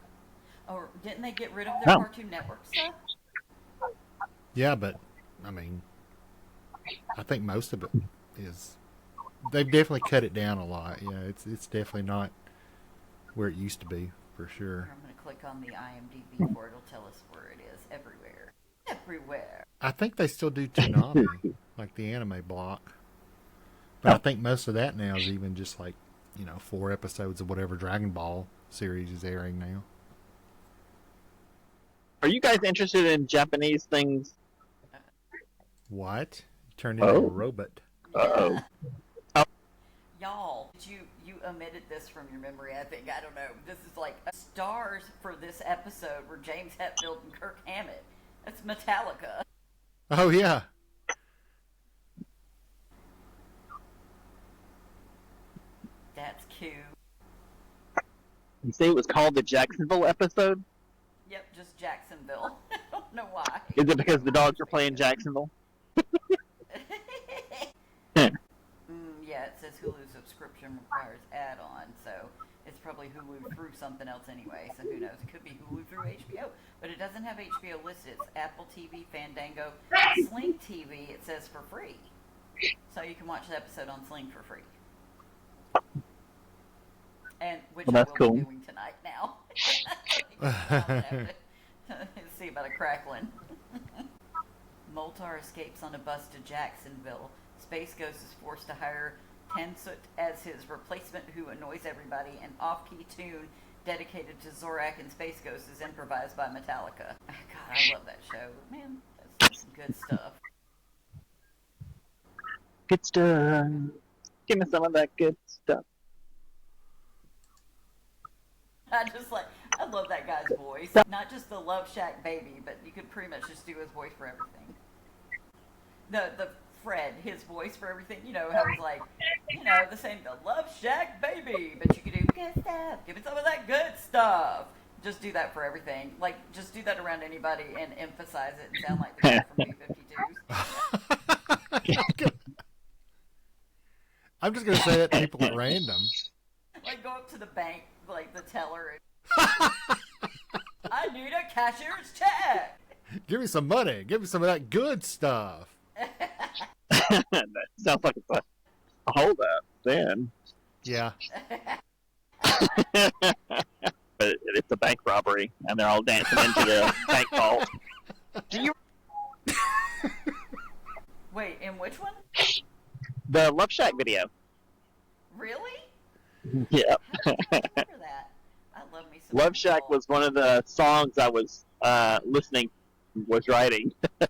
A: Or didn't they get rid of their
B: No.
A: Cartoon Network stuff?
C: Yeah, but I mean, I think most of it is. They've definitely cut it down a lot. Yeah, it's definitely not where it used to be for sure.
A: I'm going to click on the IMDb for it. It'll tell us where it is. Everywhere. Everywhere.
C: I think they still do Toonami, like the anime block. But I think most of that now is even just like, 4 episodes of whatever Dragon Ball series is airing now.
B: Are you guys interested in Japanese things?
C: What? Turned into a robot.
B: Uh-oh.
A: Y'all, you omitted this from your memory, I think. I don't know. This is like stars for this episode were James Hetfield and Kirk Hammett. That's Metallica.
C: Oh, yeah.
A: That's cute.
B: You say it was called the Jacksonville episode?
A: Yep, just Jacksonville. I don't know why.
B: Is it because the dogs are playing Jacksonville?
A: Yeah, it says Hulu subscription requires add-on, so it's probably Hulu through something else anyway, so who knows? It could be Hulu through HBO, but it doesn't have HBO listed. It's Apple TV, Fandango, Sling TV, it says for free. So you can watch the episode on Sling for free. And which
B: Well,
A: I
B: that's
A: will
B: cool.
A: be doing tonight now. See about a crackling. Moltar escapes on a bus to Jacksonville. Space Ghost is forced to hire Tensoot as his replacement, who annoys everybody. An off-key tune dedicated to Zorak and Space Ghost is improvised by Metallica. God, I love that show. Man, that's some good stuff.
B: Good stuff. Give me some of that good stuff.
A: I love that guy's voice. Not just the Love Shack baby, but you could pretty much just do his voice for everything. The Fred, his voice for everything, you know, how it's like, you know, the same, the Love Shack baby, but you could do good stuff. Give me some of that good stuff. Just do that for everything. Like, just do that around anybody and emphasize it and sound like the guy from B-52s.
C: I'm just going to say that to people at random.
A: Like, go up to the bank, like the teller, and I need a cashier's check.
C: Give me some money. Give me some of that good stuff.
B: That sounds like it's a holdup then.
C: Yeah.
B: But it's a bank robbery, and they're all dancing into the bank vault. Do you?
A: Wait, in which one?
B: The Love Shack video.
A: Really?
B: Yeah.
A: How did you remember that? I love me some
B: Love Shack was one of the songs I was writing the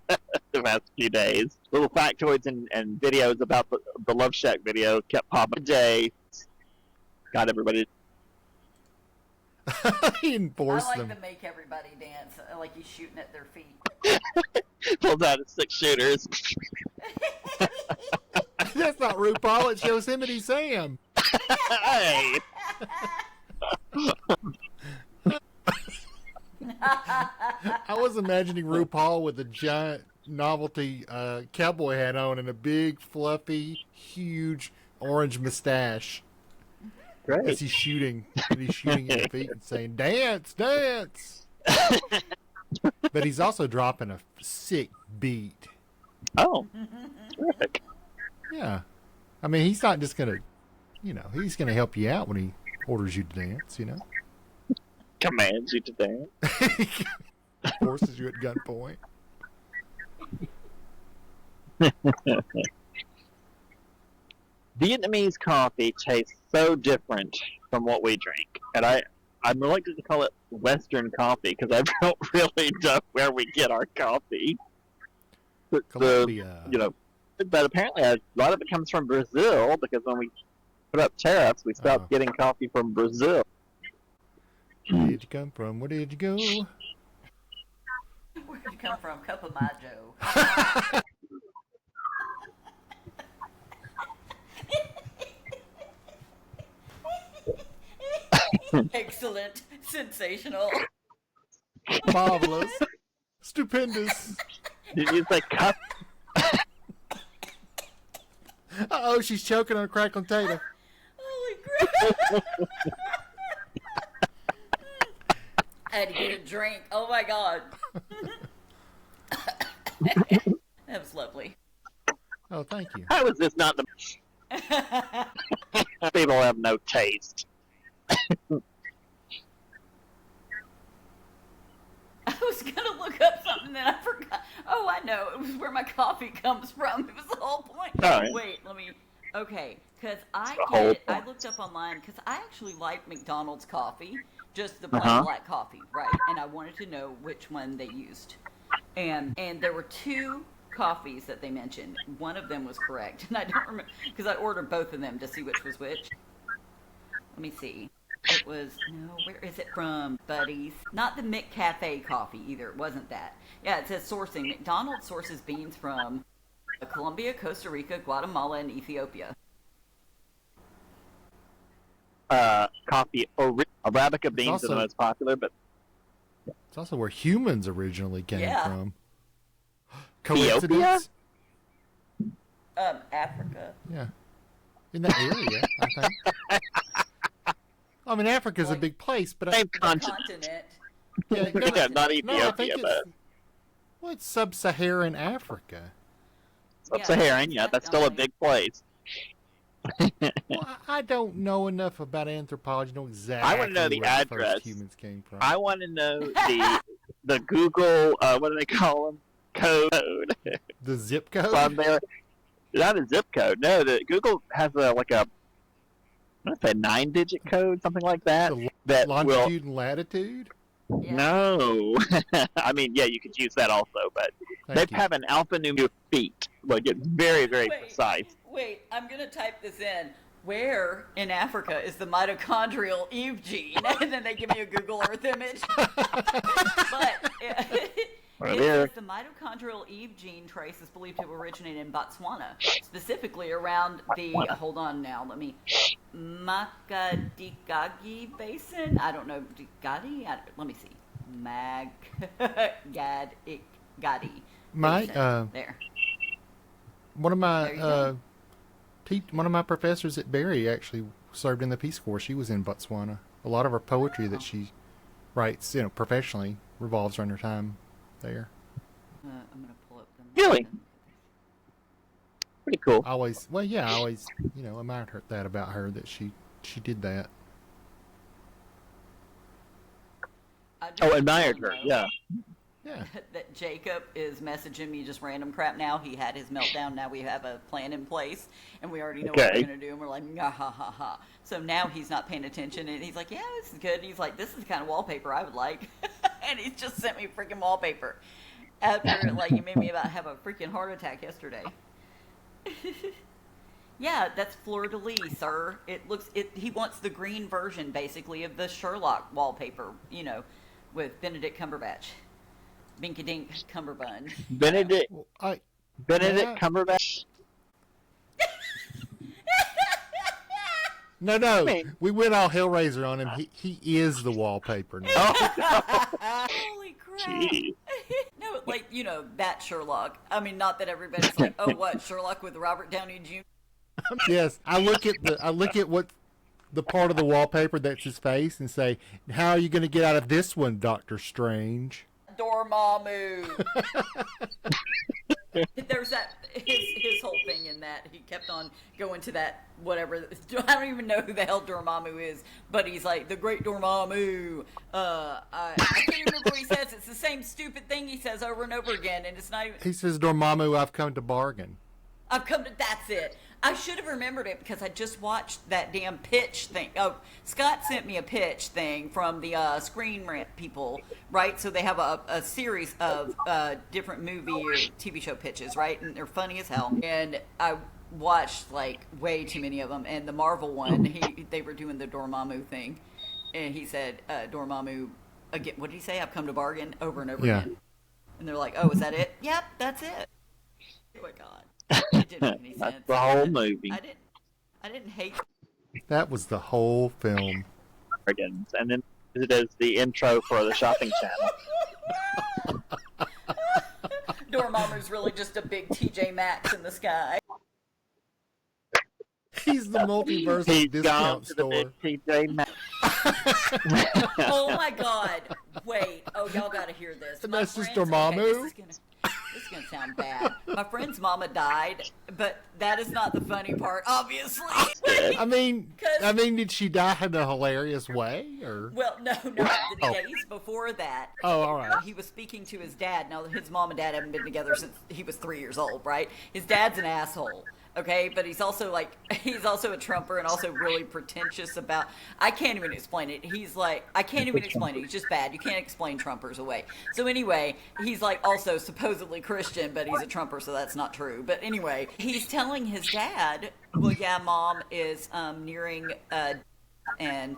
B: past few days. Little factoids and videos about the Love Shack video kept popping today. Got everybody.
C: He enforced
A: I like
C: them.
A: to make everybody dance, like he's shooting at their feet.
B: Pulls out his 6 shooters.
C: That's not RuPaul. It's Yosemite Sam.
B: Hey!
C: I was imagining RuPaul with a giant novelty cowboy hat on and a big, fluffy, huge orange mustache.
B: Great.
C: As he's shooting at your feet and saying, "Dance, dance." But he's also dropping a sick beat.
B: Oh, terrific.
C: Yeah. I mean, he's not just going to, he's going to help you out when he orders you to dance,
B: Commands you to dance.
C: Forces you at gunpoint.
B: Vietnamese coffee tastes so different from what we drink, and I'm reluctant to call it Western coffee because I don't really know where we get our coffee.
C: Colombia.
B: But apparently a lot of it comes from Brazil because when we put up tariffs, we stopped getting coffee from Brazil.
C: Where did you come from? Where did you go?
A: Where did you come from? Cup of my Joe. Excellent. Sensational.
C: Marvelous. Stupendous.
B: Did you say cup?
C: Uh-oh, she's choking on a crackling tater.
A: Holy crap. I had to get a drink. Oh my god. That was lovely.
C: Oh, thank you.
B: How is this not the... People have no taste.
A: I was gonna look up something that I forgot. Oh, I know. It was where my coffee comes from. It was the whole point.
B: All right.
A: Wait, let me. Okay, because I
B: The whole
A: I
B: point.
A: looked up online because I actually like McDonald's coffee, just the plain black coffee, right? And I wanted to know which one they used. And there were 2 coffees that they mentioned. One of them was correct, and I don't remember because I ordered both of them to see which was which. Let me see. It was, no, where is it from, buddies? Not the McCafe coffee either. It wasn't that. Yeah, it says sourcing. McDonald's sources beans from Colombia, Costa Rica, Guatemala, and Ethiopia.
B: Coffee, Arabica beans
C: also-
B: are the most popular, but
C: It's also where humans originally came
A: Yeah.
C: from.
B: Ethiopia?
C: Coincidence?
A: Africa.
C: Yeah. In that area, I think. I mean, Africa's a
A: Like-
C: big place, but
B: same
A: The
B: continent.
A: continent.
C: yeah,
B: Yeah, not
C: no, I think
B: Ethiopia, but
C: it's sub-Saharan Africa.
B: Sub-Saharan, yeah, that's still a big place.
C: Well, I don't know enough about anthropology to know exactly
B: I wanna know the
C: where
B: address.
C: first humans came from.
B: I want to know the Google, what do they call them? Code
C: The zip code?
B: from there. Not a zip code. No, the Google has I'm going to say 9-digit code, something like that.
C: The
B: that will.
C: Longitude and latitude?
A: Yeah.
B: No. I mean, yeah, you could use that also, but
C: Thank you.
B: have an alphanumeric feet. Like, it's very, very precise.
A: Wait, I'm going to type this in. Where in Africa is the mitochondrial Eve gene? And then they give me a Google Earth image. But it says the mitochondrial Eve gene trace is believed to have originated in Botswana, specifically around the, hold on now, Makgadikagi Basin? I don't know, Gadi? Let me see. Gadi. There.
C: One of
A: There you
C: my
A: go.
C: one of my professors at Berry actually served in the Peace Corps. She was in Botswana. A lot of her poetry that she writes, professionally, revolves around her time there.
A: I'm going to pull up the...
B: Really? Pretty cool.
C: I always admired that about her, that she did that.
B: Admired her, yeah.
C: Yeah.
A: That Jacob is messaging me just random crap now. He had his meltdown. Now we have a plan in place, and we already know what we're going to do. And we're like, ha ha ha ha. So now he's not paying attention, and he's like, yeah, this is good. And he's like, this is the kind of wallpaper I would like. And he's just sent me freaking wallpaper. After, he made me have a freaking heart attack yesterday. Yeah, that's fleur de lis, sir. He wants the green version, basically, of the Sherlock wallpaper, with Benedict Cumberbatch. Binkadink Cumberbund.
B: Benedict
C: Cumberbatch. No. We went all Hellraiser on him. He is the wallpaper now.
A: Holy crap.
B: Jeez.
A: No, that Sherlock. I mean, not that everybody's like, oh, what, Sherlock with Robert Downey Jr.?
C: Yes, I look at what the part of the wallpaper that's his face and say, how are you going to get out of this one, Doctor Strange?
A: Dormammu. There's his whole thing in that. He kept on going to that, whatever. I don't even know who the hell Dormammu is, but he's like, the great Dormammu. I can't even remember what he says. It's the same stupid thing he says over and over again, and it's not even...
C: He says, Dormammu, I've come to bargain.
A: That's it. I should have remembered it because I just watched that damn pitch thing. Oh, Scott sent me a pitch thing from the Screen Rant people, right? So they have a series of different movie or TV show pitches, right? And they're funny as hell. And I watched way too many of them. And the Marvel one, they were doing the Dormammu thing, and he said Dormammu again. What did he say? I've come to bargain over and over again. And they're like, oh, is that it? Yep, that's it. Oh my god. It didn't make any sense.
B: That's the whole movie.
A: I didn't hate.
C: That was the whole film.
B: And then it is the intro for the shopping channel.
A: Dormammu's really just a big TJ Maxx in the sky.
C: He's the multiverse discount store.
B: The big TJ Maxx.
A: Oh my god. Wait. Oh, y'all gotta hear this.
C: And that's just Dormammu?
A: This is gonna sound bad. My friend's mama died, but that is not the funny part, obviously.
C: I mean, did she die in a hilarious way, or?
A: Well, no. The days before that.
C: Oh, all right.
A: He was speaking to his dad. Now, his mom and dad haven't been together since he was 3 years old, right? His dad's an asshole. Okay, but he's also a Trumper and also really pretentious about. I can't even explain it. I can't even explain it. He's just bad. You can't explain Trumpers away. So anyway, he's also supposedly Christian, but he's a Trumper, so that's not true. But anyway, he's telling his dad, well, yeah, mom is nearing, and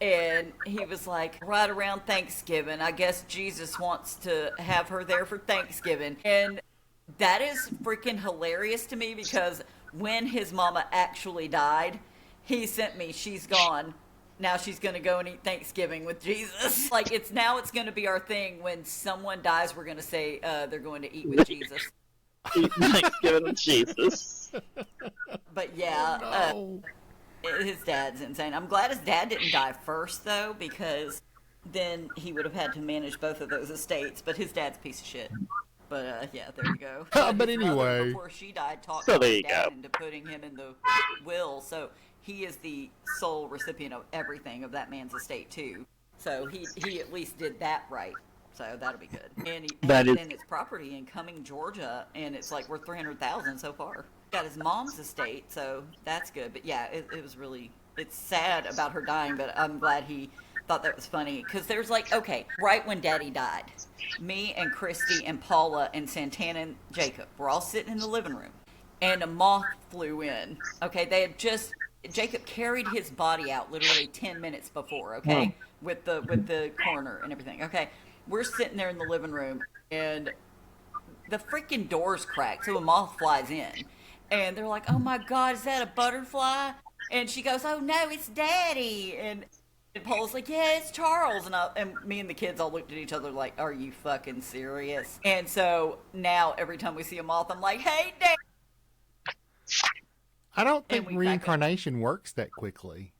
A: he was like, right around Thanksgiving, I guess Jesus wants to have her there for Thanksgiving. And that is freaking hilarious to me because when his mama actually died, he sent me, she's gone. Now she's going to go and eat Thanksgiving with Jesus. It's going to be our thing. When someone dies, we're going to say they're going to eat with Jesus.
B: Eat Thanksgiving with Jesus.
A: But yeah, his dad's insane. I'm glad his dad didn't die first, though, because then he would have had to manage both of those estates. But his dad's a piece of shit. But yeah, there you go.
C: But anyway,
A: before she died, talked his dad into putting him in the will, so he is the sole recipient of everything of that man's estate too. So he at least did that right. So that'll be good. And it's property in Cumming, Georgia, and it's worth $300,000 so far. Got his mom's estate, so that's good. But yeah, it was really, it's sad about her dying, but I'm glad he thought that was funny because there's like, okay, right when Daddy died, me and Christy and Paula and Santana and Jacob were all sitting in the living room, and a moth flew in. Okay, they had just Jacob carried his body out literally 10 minutes before. Okay, with the coroner and everything. Okay, we're sitting there in the living room, and the freaking doors crack, so a moth flies in, and they're like, "Oh my God, is that a butterfly?" And she goes, "Oh no, it's Daddy." And Paul's like, "Yeah, it's Charles." And me and the kids all looked at each other like, "Are you fucking serious?" And so now every time we see a moth, I'm like, "Hey, Dad."
C: I don't think
A: we crack up.
C: reincarnation works that quickly.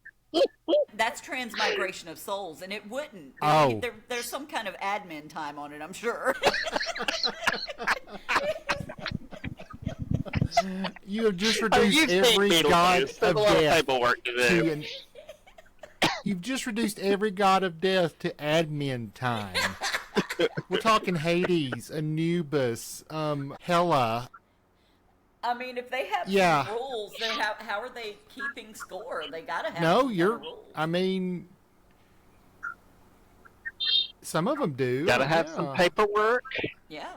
A: That's transmigration of souls, and it wouldn't.
C: Oh.
A: There's some kind of admin time on it, I'm sure.
C: You have just reduced every god of death to You've just reduced every god of death to admin time. We're talking Hades, Anubis, Hela.
A: I mean, if they have
C: Yeah.
A: some rules, then how are they keeping score? They gotta have
C: No,
A: some kind of rules.
C: I mean, some of them do.
B: Gotta have some paperwork.
A: Yeah.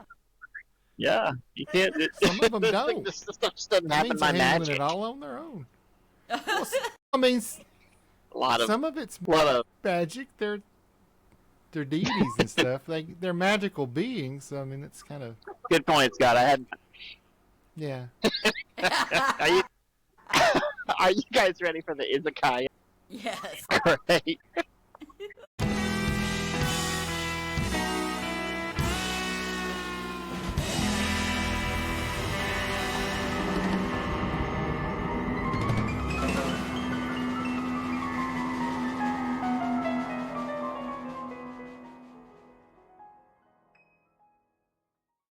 B: Yeah, you can't.
C: Some of them don't.
B: This stuff just doesn't
C: That
B: happen
C: means
B: by
C: they're handling
B: magic.
C: it all on their own. Well, I mean,
B: A lot of
C: some of it's
B: lot of
C: magic. They're deities and stuff. They're magical beings. So I mean, it's kind of
B: good point, Scott. I had.
C: yeah.
B: Are you guys ready for the izakaya?
A: Yes.
B: Great.